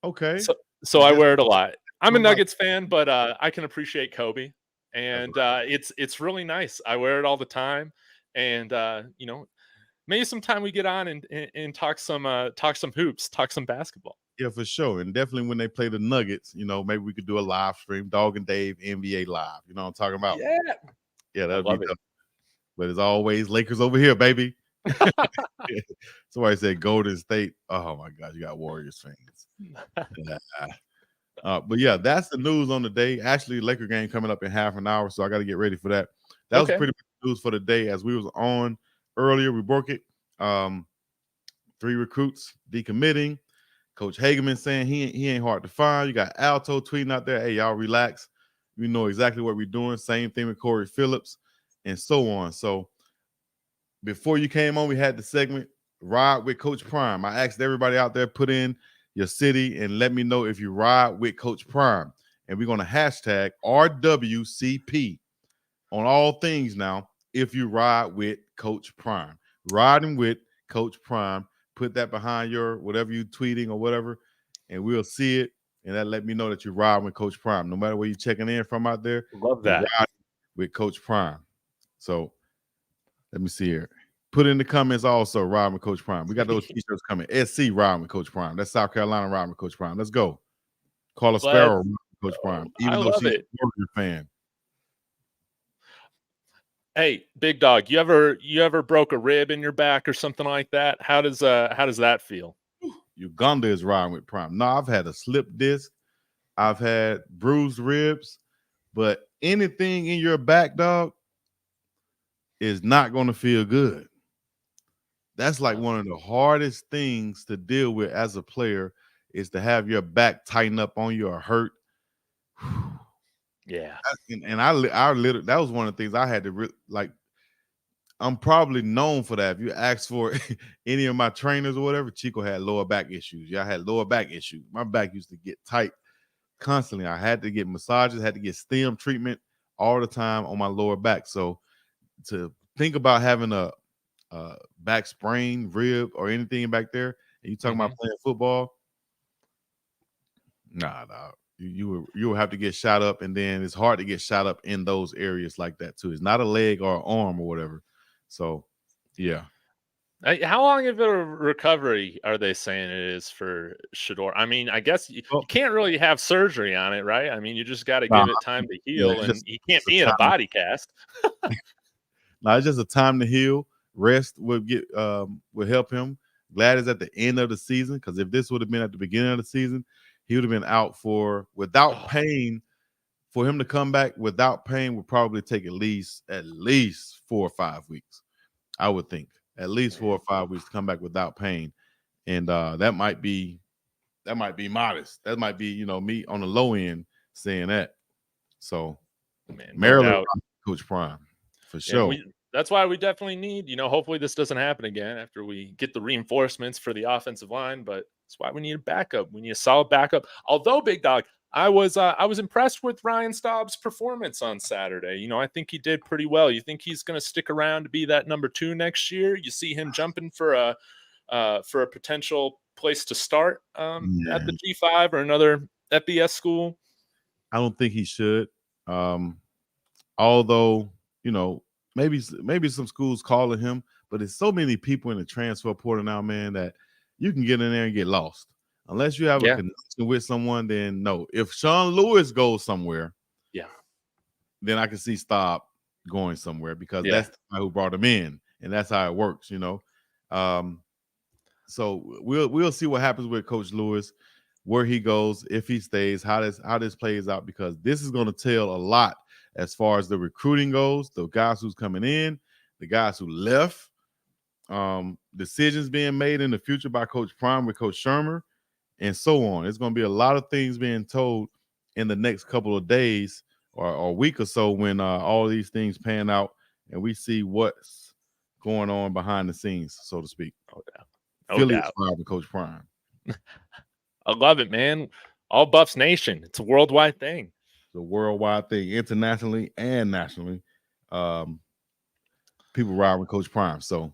Speaker 1: Okay.
Speaker 3: So I wear it a lot. I'm a Nuggets fan, but I can appreciate Kobe. And it's really nice. I wear it all the time. And, maybe sometime we get on and talk some hoops, talk some basketball.
Speaker 1: Yeah, for sure. And definitely when they play the Nuggets, maybe we could do a live stream, Dog and Dave NBA Live. You know what I'm talking about? Yeah, that'd be tough. But as always, Lakers over here, baby. Somebody said Golden State. Oh my gosh, you got Warriors fans. But yeah, that's the news on the day. Actually, Laker game coming up in half an hour, so I got to get ready for that. That was pretty much news for the day. As we was on earlier, we broke it. 3 recruits decommitting. Coach Hageman saying he ain't hard to find. You got Alto tweeting out there, hey, y'all relax. We know exactly what we're doing. Same thing with Corey Phillips and so on. So before you came on, we had the segment Ride with Coach Prime. I asked everybody out there, put in your city and let me know if you ride with Coach Prime. And we're going to hashtag RWCP on all things now. If you ride with Coach Prime, riding with Coach Prime, put that behind your whatever you tweeting or whatever, and we'll see it. And that let me know that you're riding with Coach Prime. No matter where you're checking in from out there,
Speaker 3: Love that.
Speaker 1: Ride with Coach Prime. So let me see here. Put in the comments also, riding with Coach Prime. We got those t-shirts coming. SC riding with Coach Prime. That's South Carolina riding with Coach Prime. Let's go. Carla Sparrow riding with Coach Prime. Even though she's a Warrior fan.
Speaker 3: Hey, big dog, you ever broke a rib in your back or something like that? How does that feel?
Speaker 1: Uganda is riding with Prime. No, I've had a slip disc. I've had bruised ribs, but anything in your back, dog, is not going to feel good. That's like one of the hardest things to deal with as a player is to have your back tighten up on you or hurt.
Speaker 3: Yeah.
Speaker 1: And I literally, that was one of the things I had to like. I'm probably known for that. If you ask for any of my trainers or whatever, Chico had lower back issues. Yeah, I had lower back issues. My back used to get tight constantly. I had to get massages, had to get stem treatment all the time on my lower back. So to think about having a back sprain, rib, or anything back there, and you talking about playing football, nah. You will have to get shot up, and then it's hard to get shot up in those areas like that too. It's not a leg or an arm or whatever. So, yeah.
Speaker 3: How long of a recovery are they saying it is for Shedeur? I mean, I guess you can't really have surgery on it, right? I mean, you just got to give it time to heal, and he can't be in a body cast.
Speaker 1: No, it's just a time to heal. Rest will help him. Glad it's at the end of the season, because if this would have been at the beginning of the season, he would have been out without pain. For him to come back without pain would probably take at least 4 or 5 weeks. I would think at least 4 or 5 weeks to come back without pain, and that might be modest. That might be me on the low end saying that. So, Maryland, Coach Prime for sure.
Speaker 3: That's why we definitely need, hopefully this doesn't happen again after we get the reinforcements for the offensive line, but that's why we need a backup. We need a solid backup. Although, big dog, I was impressed with Ryan Staub's performance on Saturday. I think he did pretty well. You think he's going to stick around to be that number 2 next year? You see him jumping for a potential place to start at the G5 or another FBS school?
Speaker 1: I don't think he should. Although, maybe some schools calling him, but there's so many people in the transfer portal now, man, that you can get in there and get lost. Unless you have a connection with someone, then no. If Sean Lewis goes somewhere, then I can see Staub going somewhere, because that's the guy who brought him in, and that's how it works, So we'll see what happens with Coach Lewis, where he goes, if he stays, how this plays out, because this is going to tell a lot as far as the recruiting goes, the guys who's coming in, the guys who left, decisions being made in the future by Coach Prime with Coach Shermer, and so on. It's going to be a lot of things being told in the next couple of days or a week or so when all these things pan out and we see what's going on behind the scenes, so to speak. Philly is proud of Coach Prime.
Speaker 3: I love it, man. All Buffs Nation. It's a worldwide thing.
Speaker 1: It's a worldwide thing, internationally and nationally. People ride with Coach Prime. So,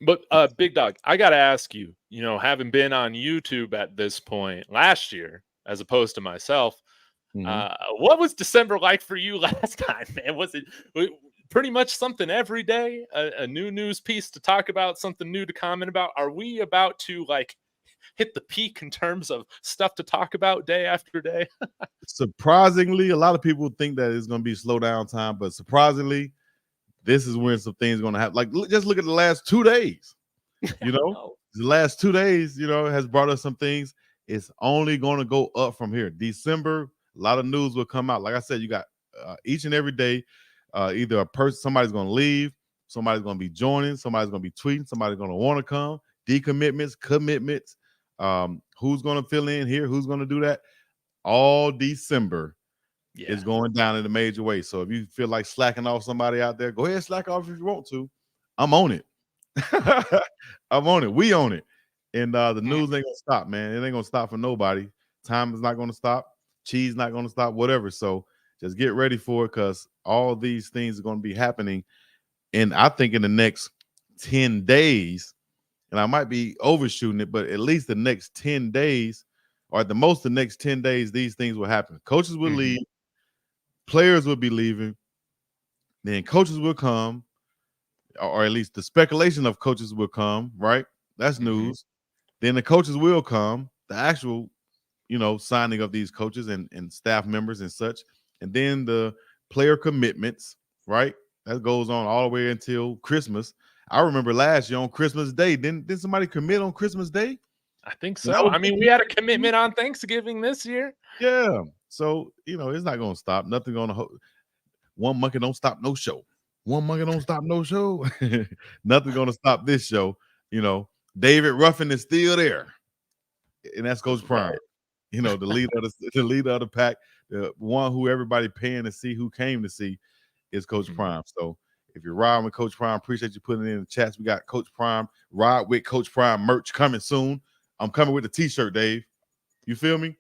Speaker 3: but big dog, I got to ask you, having been on YouTube at this point last year, as opposed to myself, what was December like for you last time, man? Was it pretty much something every day, a new news piece to talk about, something new to comment about? Are we about to hit the peak in terms of stuff to talk about day after day?
Speaker 1: Surprisingly, a lot of people think that it's going to be slow down time, but surprisingly, this is when some things are going to happen. Like, just look at the last 2 days. The last 2 days, has brought us some things. It's only going to go up from here. December, a lot of news will come out. Like I said, you got each and every day, either somebody's going to leave, somebody's going to be joining, somebody's going to be tweeting, somebody's going to want to come. Decommitments, commitments. Who's going to fill in here? Who's going to do that? All December is going down in a major way. So if you feel like slacking off somebody out there, go ahead and slack off if you want to. I'm on it. I'm on it. We own it. And the news ain't gonna stop, man. It ain't gonna stop for nobody. Time is not gonna stop. Cheese not gonna stop. Whatever. So just get ready for it, because all these things are gonna be happening. And I think in the next 10 days, and I might be overshooting it, but at least the next 10 days, or at the most the next 10 days, these things will happen. Coaches will leave, players will be leaving, then coaches will come, or at least the speculation of coaches will come, right? That's news. Then the coaches will come, the actual, signing of these coaches and staff members and such. And then the player commitments, right? That goes on all the way until Christmas. I remember last year on Christmas Day, didn't somebody commit on Christmas Day?
Speaker 3: I think so. I mean, we had a commitment on Thanksgiving this year.
Speaker 1: Yeah. So, it's not going to stop. Nothing going to one monkey don't stop no show. One monkey don't stop no show. Nothing going to stop this show. David Ruffin is still there. And that's Coach Prime. The leader of the pack, the one who everybody paying to see, who came to see, is Coach Prime. So if you're riding with Coach Prime, appreciate you putting it in the chats. We got Coach Prime, Ride with Coach Prime merch coming soon. I'm coming with the t-shirt, Dave. You feel me?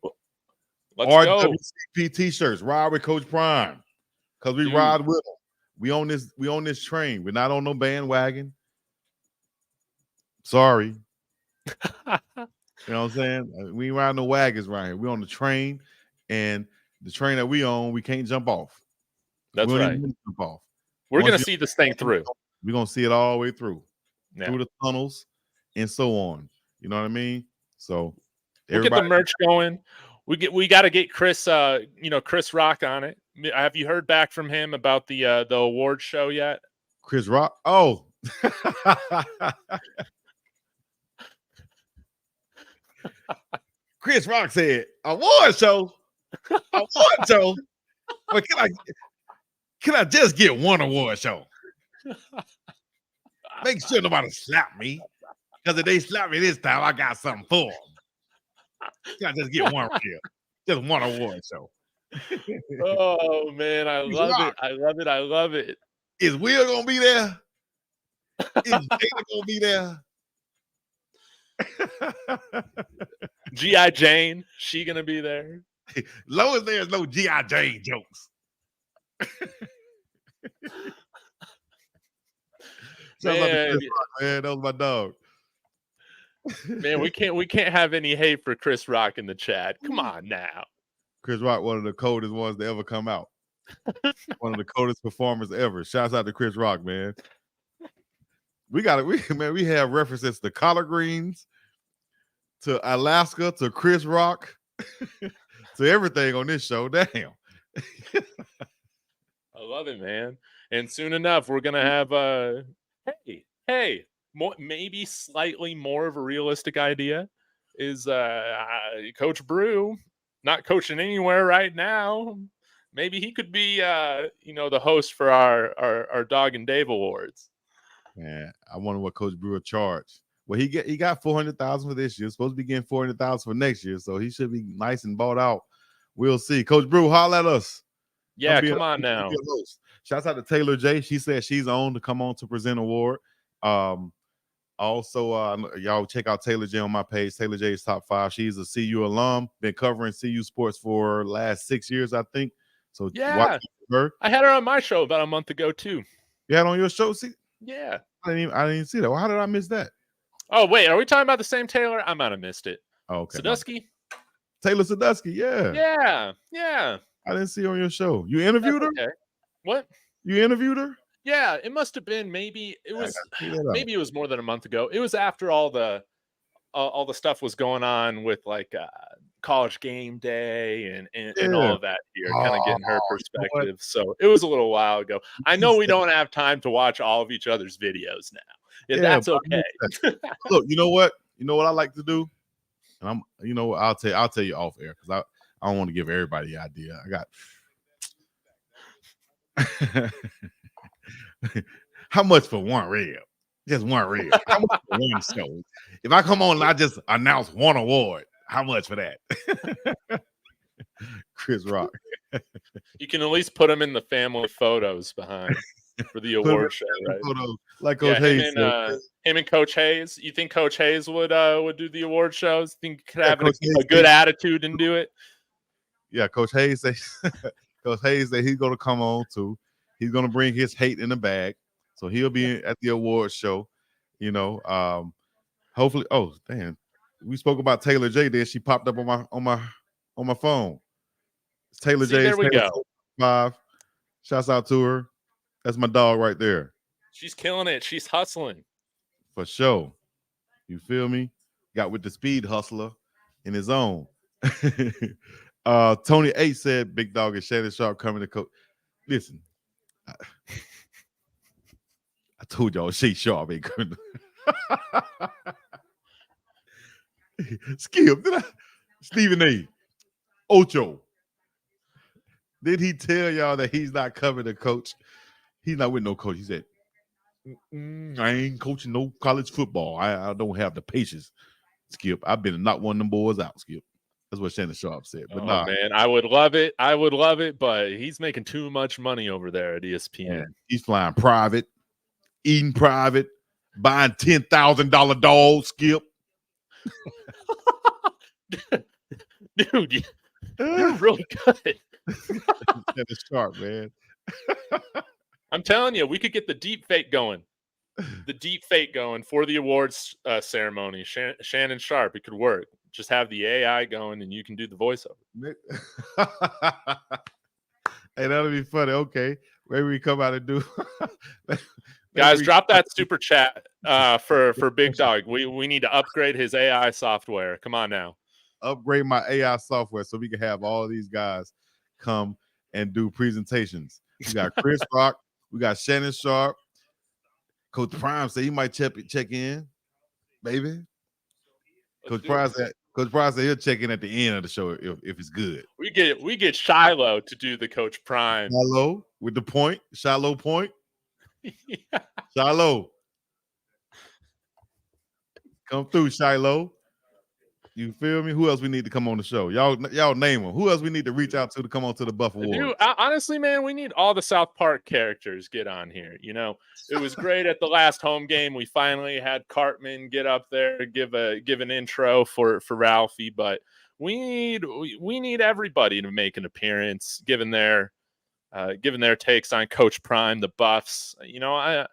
Speaker 3: Let's go.
Speaker 1: RWCP t-shirts, Ride with Coach Prime. Because we ride with him. We own this train. We're not on no bandwagon. Sorry. You know what I'm saying? We ain't riding no wagons right here. We on the train, and the train that we own, we can't jump off.
Speaker 3: That's right.
Speaker 1: Jump off.
Speaker 3: We're going to see this thing through.
Speaker 1: We're going to see it all the way through. Yeah. Through the tunnels and so on. You know what I mean? So
Speaker 3: we'll get the merch going. We got to get Chris Chris Rock on it. Have you heard back from him about the award show yet?
Speaker 1: Chris Rock? Oh. Chris Rock said, award show. But can I just get one award show? Make sure nobody slap me. Because if they slap me this time, I got something for them. Can I just get one here? Just one award show.
Speaker 3: Oh, man. I love it.
Speaker 1: Is Will going to be there? Is Jada going to be there?
Speaker 3: G.I. Jane, she gonna be there?
Speaker 1: Long as there's no G.I. Jane jokes. Man, that was my dog.
Speaker 3: Man, we can't have any hate for Chris Rock in the chat. Come on now.
Speaker 1: Chris Rock, one of the coldest ones to ever come out. One of the coldest performers ever. Shouts out to Chris Rock, man. We have references to collard greens, to Alaska, to Chris Rock, to everything on this show. Damn.
Speaker 3: I love it, man. And soon enough, we're gonna have maybe slightly more of a realistic idea is Coach Brew not coaching anywhere right now. Maybe he could be the host for our Dog and Dave Awards.
Speaker 1: Man, I wonder what Coach Brewer charged. Well, he got $400,000 for this year. Supposed to be getting $400,000 for next year, so he should be nice and bought out. We'll see. Coach Brew, holler at us.
Speaker 3: Yeah, come on now.
Speaker 1: Shouts out to Taylor J. She said she's on to come on to present award. Also, y'all check out Taylor J on my page. Taylor J is top 5. She's a CU alum. Been covering CU sports for last 6 years, I think. So
Speaker 3: yeah,
Speaker 1: her.
Speaker 3: I had her on my show about a month ago too.
Speaker 1: You had on your show? See?
Speaker 3: Yeah.
Speaker 1: I didn't even see that. Well, how did I miss that?
Speaker 3: Oh, wait. Are we talking about the same Taylor? I might have missed it.
Speaker 1: Oh, okay.
Speaker 3: Sadusky?
Speaker 1: Taylor Sadusky, yeah.
Speaker 3: Yeah.
Speaker 1: I didn't see her on your show. You interviewed her?
Speaker 3: Okay. What?
Speaker 1: You interviewed her?
Speaker 3: Yeah, it must have been maybe it was more than a month ago. It was after all the stuff was going on with like College Game Day and all of that here, kind of getting her perspective. So it was a little while ago. I know we don't have time to watch all of each other's videos now. Yeah, that's okay.
Speaker 1: Look, you know what? You know what I like to do? And I'll tell you off air because I don't want to give everybody the idea. I got how much for one rib? Just one rib. How much for one show? If I come on and I just announce one award, how much for that? Chris Rock.
Speaker 3: You can at least put them in the family photos behind. for the award show, right?
Speaker 1: Photos, like Coach Hayes said.
Speaker 3: Him and Coach Hayes. You think Coach Hayes would do the award shows? Think he could have
Speaker 1: Coach
Speaker 3: a good attitude and do it?
Speaker 1: Yeah, Coach Hayes said. Coach Hayes said he's going to come on too. He's going to bring his hate in the bag, so he'll be at the award show. You know, hopefully. Oh, damn, we spoke about Taylor J. Then she popped up on my phone. It's Taylor J.
Speaker 3: There we go.
Speaker 1: 5. Shouts out to her. That's my dog right there.
Speaker 3: She's killing it. She's hustling.
Speaker 1: For sure. You feel me? Got with the speed hustler in his own. Tony H said Big Dog and Shannon Sharp coming to coach. Listen, I told y'all Shay Sharp ain't coming. Skip, Stephen A. Ocho. Did he tell y'all that he's not coming to coach? He's not with no coach. He said, I ain't coaching no college football. I don't have the patience, Skip. I've been to knock one of them boys out, Skip. That's what Shannon Sharp said. But
Speaker 3: man, I would love it. But he's making too much money over there at ESPN.
Speaker 1: Man, he's flying private, eating private, buying $10,000 dogs, Skip.
Speaker 3: Dude, you're really good.
Speaker 1: Shannon Sharp, man.
Speaker 3: I'm telling you, we could get the deep fake going. The deep fake going for the awards ceremony. Shannon Sharp, it could work. Just have the AI going and you can do the voiceover.
Speaker 1: Hey, that'll be funny. Okay. Maybe we come out and do.
Speaker 3: Guys, drop that super chat for Big Dog. We need to upgrade his AI software. Come on now.
Speaker 1: Upgrade my AI software so we can have all these guys come and do presentations. We got Chris Rock. We got Shannon Sharp. Coach Prime said he might check in, baby. Coach Prime said he'll check in at the end of the show if it's good.
Speaker 3: We get Shiloh to do the Coach Prime.
Speaker 1: Shiloh with the point. Shiloh point.
Speaker 3: Yeah.
Speaker 1: Shiloh. Come through, Shiloh. You feel me? Who else we need to come on the show? Y'all name them. Who else we need to reach out to come on to the Buff Awards?
Speaker 3: Dude, honestly, man, we need all the South Park characters get on here. You know, it was great at the last home game. We finally had Cartman get up there, give an intro for Ralphie, but we need everybody to make an appearance, given their takes on Coach Prime, the Buffs. You know, I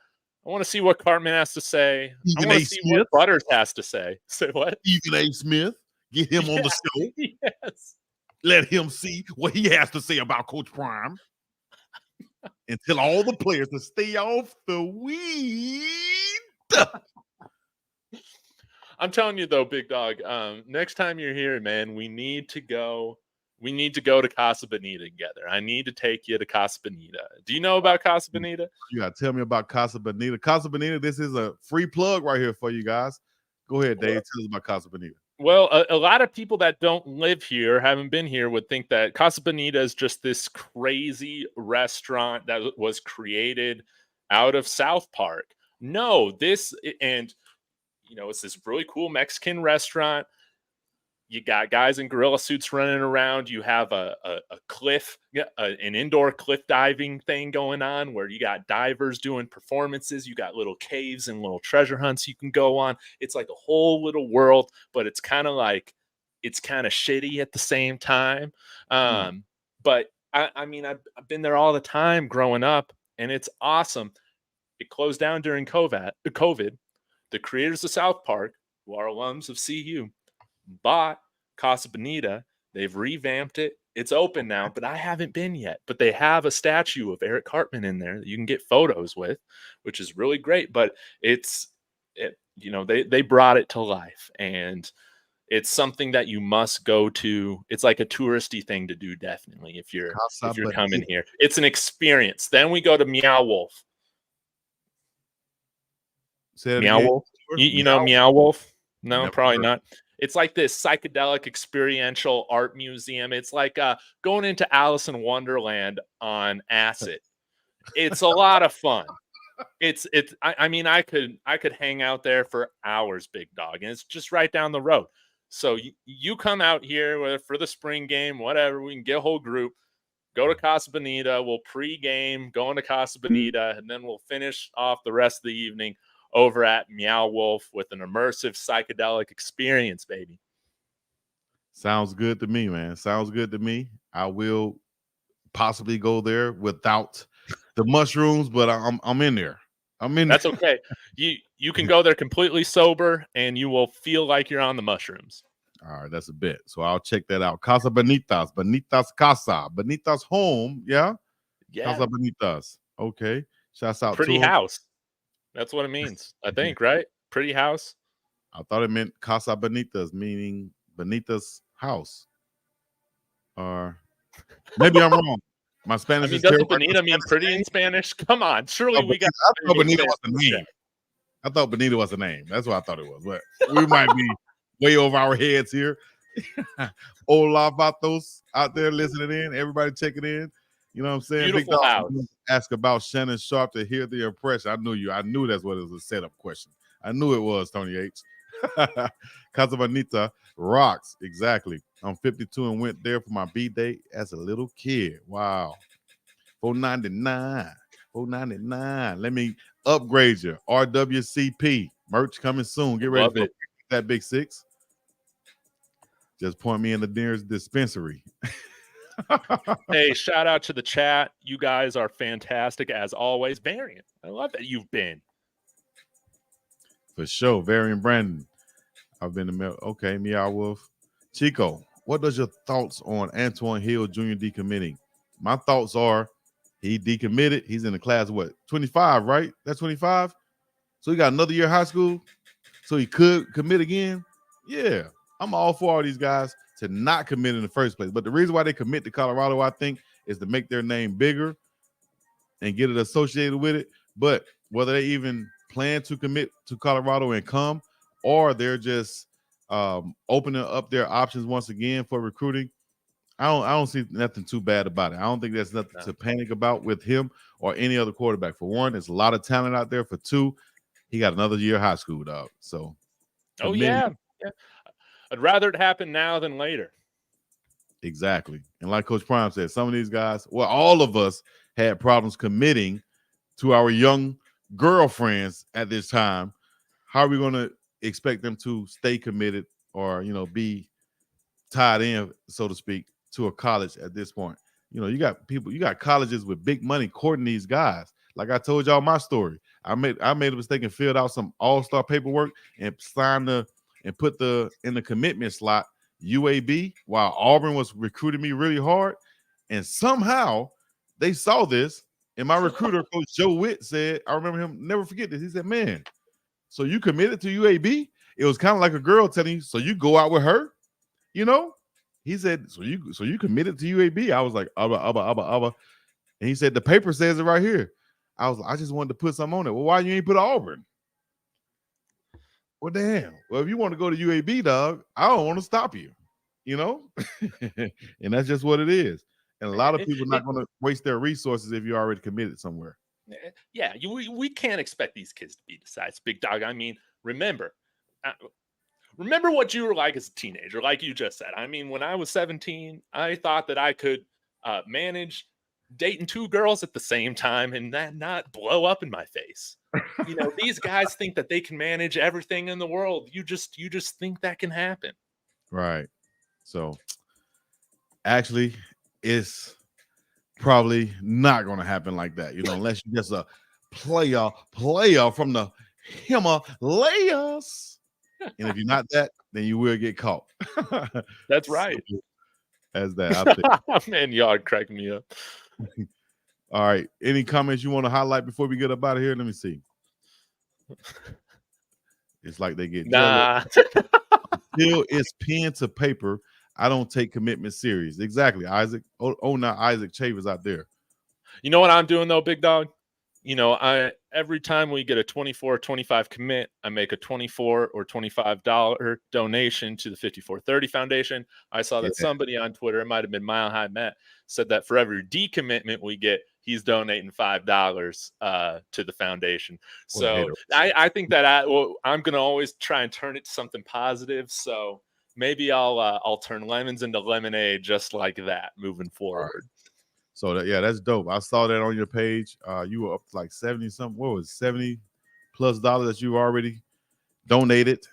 Speaker 3: want to see what Cartman has to say. I want to see what Butters has to say. Say what?
Speaker 1: Stephen A. Smith. Get him on the show.
Speaker 3: Yes.
Speaker 1: Let him see what he has to say about Coach Prime. And tell all the players to stay off the weed.
Speaker 3: I'm telling you though, Big Dog, next time you're here, man, we need to go to Casa Bonita together. I need to take you to Casa Bonita. Do you know about Casa Bonita?
Speaker 1: You got to tell me about Casa Bonita. Casa Bonita, this is a free plug right here for you guys. Go ahead, Dave. Tell us about Casa Bonita.
Speaker 3: Well, a lot of people that don't live here, haven't been here, would think that Casa Bonita is just this crazy restaurant that was created out of South Park. No, it's this really cool Mexican restaurant. You got guys in gorilla suits running around. You have a cliff, an indoor cliff diving thing going on where you got divers doing performances. You got little caves and little treasure hunts you can go on. It's like a whole little world, but it's kind of shitty at the same time. But I mean, I've been there all the time growing up, and it's awesome. It closed down during COVID. The creators of South Park, who are alums of CU, bought Casa Bonita. They've revamped it. It's open now, but I haven't been yet. But they have a statue of Eric Cartman in there that you can get photos with, which is really great. But they brought it to life, and it's something that you must go to. It's like a touristy thing to do, definitely, if you're coming here. It's an experience. Then we go to Meow Wolf. Meow Wolf. You know Meow Wolf? No, never probably not. It's like this psychedelic experiential art museum. It's like going into Alice in Wonderland on acid. It's a lot of fun. I could hang out there for hours, Big Dog, and it's just right down the road. So you come out here for the spring game, whatever. We can get a whole group. Go to Casa Bonita. We'll pregame, go into Casa Bonita, and then we'll finish off the rest of the evening over at Meow Wolf with an immersive psychedelic experience, baby.
Speaker 1: Sounds good to me, man. Sounds good to me. I will possibly go there without the mushrooms, but I'm in there. I'm in.
Speaker 3: That's okay. You can go there completely sober, and you will feel like you're on the mushrooms.
Speaker 1: All right, that's a bit. So I'll check that out. Casa Bonitas, Bonitas Casa, Bonitas home. Yeah, Casa Bonitas. Okay, shouts out
Speaker 3: Pretty
Speaker 1: to
Speaker 3: house. That's what it means, I think, right? Pretty house.
Speaker 1: I thought it meant Casa Bonitas, meaning Bonita's house. Or maybe I'm wrong. My Spanish is
Speaker 3: doesn't
Speaker 1: terrible.
Speaker 3: Bonita mean pretty in Spanish? Come on, surely we got.
Speaker 1: I thought Bonita was the name. I thought Bonita was the name. That's what I thought it was. But we might be way over our heads here. Hola, vatos out there listening in. Everybody checking in. You know what I'm saying?
Speaker 3: Beautiful
Speaker 1: Big
Speaker 3: house.
Speaker 1: Ask about Shannon Sharp to hear the impression. I knew you. I knew that's what it was, a setup question. I knew it was, Tony H. Casa Bonita rocks. Exactly. I'm 52 and went there for my B-day as a little kid. Wow. $4.99. $4.99. Let me upgrade you. RWCP. Merch coming soon. Get ready for that Big Six. Just point me in the nearest dispensary.
Speaker 3: Hey, shout out to the chat. You guys are fantastic as always. Variant, I love that you've been.
Speaker 1: For sure. Variant Brandon. I've been the okay, Meow Wolf. Chico, what does your thoughts on Antoine Hill Jr. decommitting? My thoughts are he decommitted. He's in the class, what, 25, right? That's 25. So he got another year of high school. So he could commit again. Yeah, I'm all for all these guys to not commit in the first place. But the reason why they commit to Colorado, I think, is to make their name bigger and get it associated with it. But whether they even plan to commit to Colorado and come, or they're just opening up their options once again for recruiting, I don't see nothing too bad about it. I don't think there's nothing to panic about with him or any other quarterback. For one, there's a lot of talent out there. For two, he got another year of high school, dog. So,
Speaker 3: yeah. I'd rather it happen now than later.
Speaker 1: Exactly. And like Coach Prime said, some of these guys, well, all of us had problems committing to our young girlfriends at this time. How are we going to expect them to stay committed or, be tied in, so to speak, to a college at this point? You got colleges with big money courting these guys. Like I told y'all my story. I made a mistake and filled out some all-star paperwork and signed and put in the commitment slot UAB while Auburn was recruiting me really hard. And somehow they saw this. And my recruiter, Coach Joe Witt, said, I remember him, never forget this. He said, man, so you committed to UAB? It was kind of like a girl telling you, so you go out with her? He said, so you committed to UAB? I was like, abba. And he said, the paper says it right here. I just wanted to put something on it. Well, why you ain't put Auburn? Well, damn. Well, if you want to go to UAB, dog, I don't want to stop you, and that's just what it is. And a lot of people are not going to waste their resources if you're already committed somewhere.
Speaker 3: Yeah, we can't expect these kids to be decides, big dog. I mean, remember what you were like as a teenager, like you just said. I mean, when I was 17, I thought that I could manage dating two girls at the same time and that not blow up in my face. These guys think that they can manage everything in the world. You just think that can happen. Right.
Speaker 1: So actually, it's probably not going to happen like that, unless you're just a player from the Himalayas. And if you're not that, then you will get caught.
Speaker 3: That's right.
Speaker 1: So, as that, I think.
Speaker 3: Man, y'all cracking me up.
Speaker 1: All right. Any comments you want to highlight before we get up out of here? Let me see. It's like they get jealous. Still, it's pen to paper. I don't take commitment serious. Exactly, Isaac. Now Isaac Chavez out there.
Speaker 3: You know what I'm doing though, big dog? Every time we get a 24 or 25 commit, I make a $24 or $25 donation to the 5430 Foundation. I saw that somebody on Twitter, it might have been Mile High Matt, said that for every decommitment we get, he's donating $5 to the foundation. So I think that I'm going to always try and turn it to something positive. So maybe I'll turn lemons into lemonade just like that moving forward.
Speaker 1: So that's dope. I saw that on your page. You were up to like 70 something. What was it, $70+ that you already donated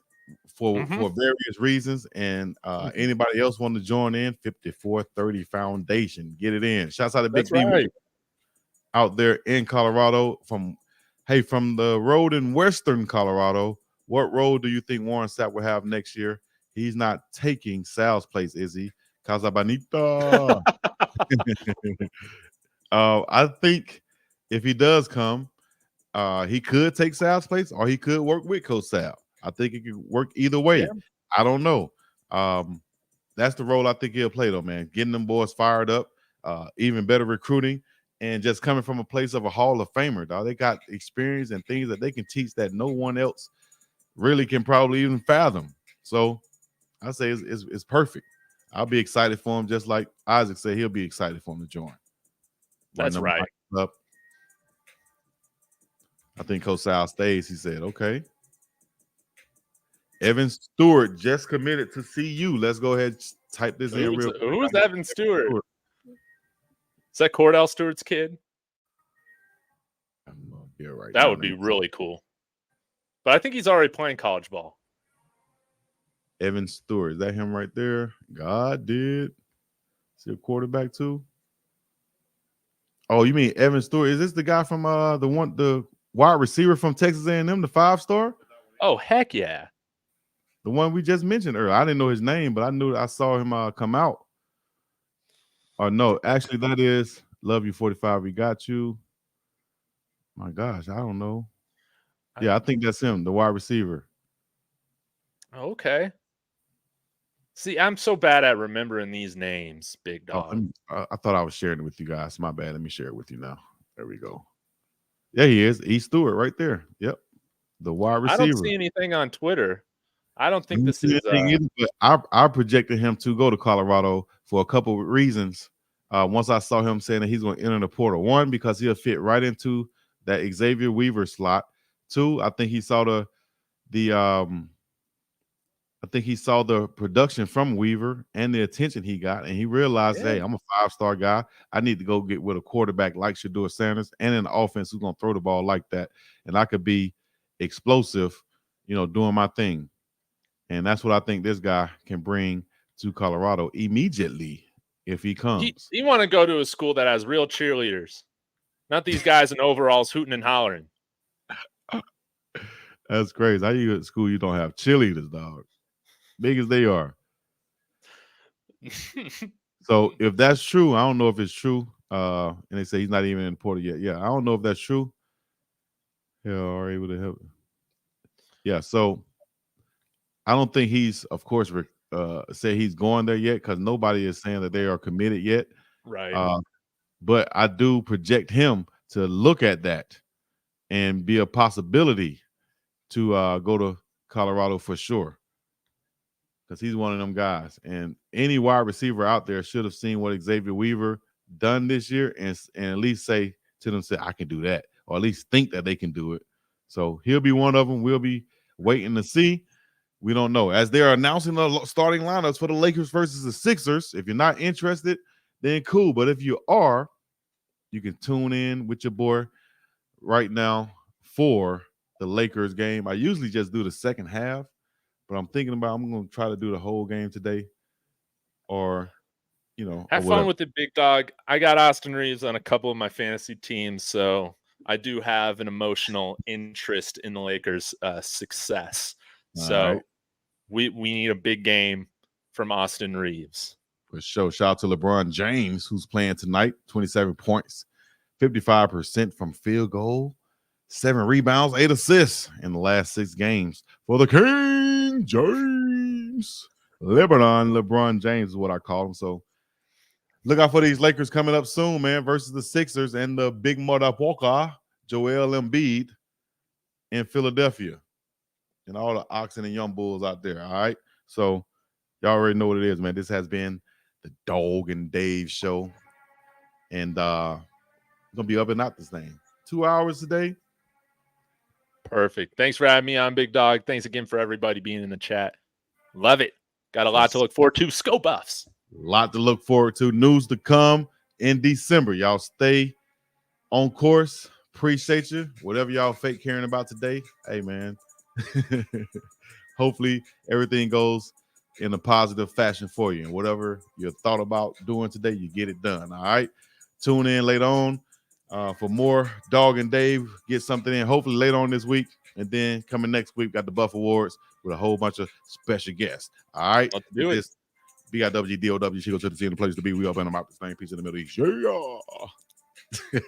Speaker 1: for various reasons. And anybody else want to join in? 5430 Foundation. Get it in. Shouts out to Big D out there in Colorado. From the road in Western Colorado, what road do you think Warren Sapp will have next year? He's not taking Sal's place, is he? Casabanita. I think if he does come, he could take Sal's place, or he could work with Coach Sal. I think it could work either way.
Speaker 3: Yeah.
Speaker 1: I don't know. That's the role I think he'll play, though, man. Getting them boys fired up, even better recruiting, and just coming from a place of a Hall of Famer, dog. They got experience and things that they can teach that no one else really can probably even fathom. So I say it's perfect. I'll be excited for him, just like Isaac said he'll be excited for him to join.
Speaker 3: That's right.
Speaker 1: Up. I think Coach Sal stays. He said, okay. Evan Stewart just committed to CU. Let's go ahead and type this in real quick.
Speaker 3: Who's Evan Stewart? Is that Cordell Stewart's kid? That would be really cool. But I think he's already playing college ball.
Speaker 1: Evan Stewart. Is that him right there? God did. See a quarterback too? Oh, you mean Evan Stewart? Is this the guy from the wide receiver from Texas A&M, the 5-star?
Speaker 3: Oh, heck yeah.
Speaker 1: The one we just mentioned earlier. I didn't know his name, but I saw him come out. Or no, actually, that is Love You 45. We got you. My gosh, I don't know. Yeah, I think that's him, the wide receiver.
Speaker 3: Okay. See, I'm so bad at remembering these names, big dog.
Speaker 1: I thought I was sharing it with you guys. My bad. Let me share it with you now. There we go. Yeah, he is. E. Stewart right there. Yep. The wide receiver.
Speaker 3: I don't see anything on Twitter. I don't think this is
Speaker 1: either, but I projected him to go to Colorado for a couple of reasons. Once I saw him saying that he's going to enter the portal. One, because he'll fit right into that Xavier Weaver slot. Two, I think he saw the production from Weaver and the attention he got, and he realized, hey, I'm a 5-star guy. I need to go get with a quarterback like Shedeur Sanders and an offense who's going to throw the ball like that, and I could be explosive, doing my thing. And that's what I think this guy can bring to Colorado immediately if he comes.
Speaker 3: You want to go to a school that has real cheerleaders, not these guys in overalls hooting and hollering.
Speaker 1: That's crazy. How you go to school you don't have cheerleaders, dog? Big as they are. So if that's true, I don't know if it's true. And they say he's not even in the portal yet. Yeah, I don't know if that's true. Yeah, are able to help. Yeah, so I don't think he's, of course, say he's going there yet, because nobody is saying that they are committed yet.
Speaker 3: Right.
Speaker 1: But I do project him to look at that and be a possibility to go to Colorado for sure, because he's one of them guys. And any wide receiver out there should have seen what Xavier Weaver done this year and at least say to them, I can do that, or at least think that they can do it. So he'll be one of them. We'll be waiting to see. We don't know. As they're announcing the starting lineups for the Lakers versus the Sixers, if you're not interested, then cool. But if you are, you can tune in with your boy right now for the Lakers game. I usually just do the second half, but I'm thinking about I'm going to try to do the whole game today, or
Speaker 3: have fun with it, big dog. I got Austin Reeves on a couple of my fantasy teams, so I do have an emotional interest in the Lakers' success. So we need a big game from Austin Reeves.
Speaker 1: For sure. Shout out to LeBron James, who's playing tonight. 27 points, 55% from field goal, 7 rebounds, 8 assists in the last 6 games for the King James. LeBron James is what I call him. So look out for these Lakers coming up soon, man, versus the Sixers and the big motherfucker, Joel Embiid in Philadelphia. And all the Oxen and Young Bulls out there, all right? So y'all already know what it is, man. This has been the Dog and Dave show. And going to be up and out this thing. 2 hours today.
Speaker 3: Perfect. Thanks for having me on, Big Dog. Thanks again for everybody being in the chat. Love it. Got a lot to look forward to. Sco Buffs.
Speaker 1: A lot to look forward to. News to come in December. Y'all stay on course. Appreciate you. Whatever y'all fake caring about today, hey man. Hopefully everything goes in a positive fashion for you. And whatever you thought about doing today, you get it done. All right. Tune in later on for more Dog and Dave. Get something in hopefully later on this week. And then coming next week, got the Buff Awards with a whole bunch of special guests. All right.
Speaker 3: Let's do it.
Speaker 1: BIWDOW. She goes to the scene, the place to be. We up and I'm out the same piece in the Middle East. Yeah.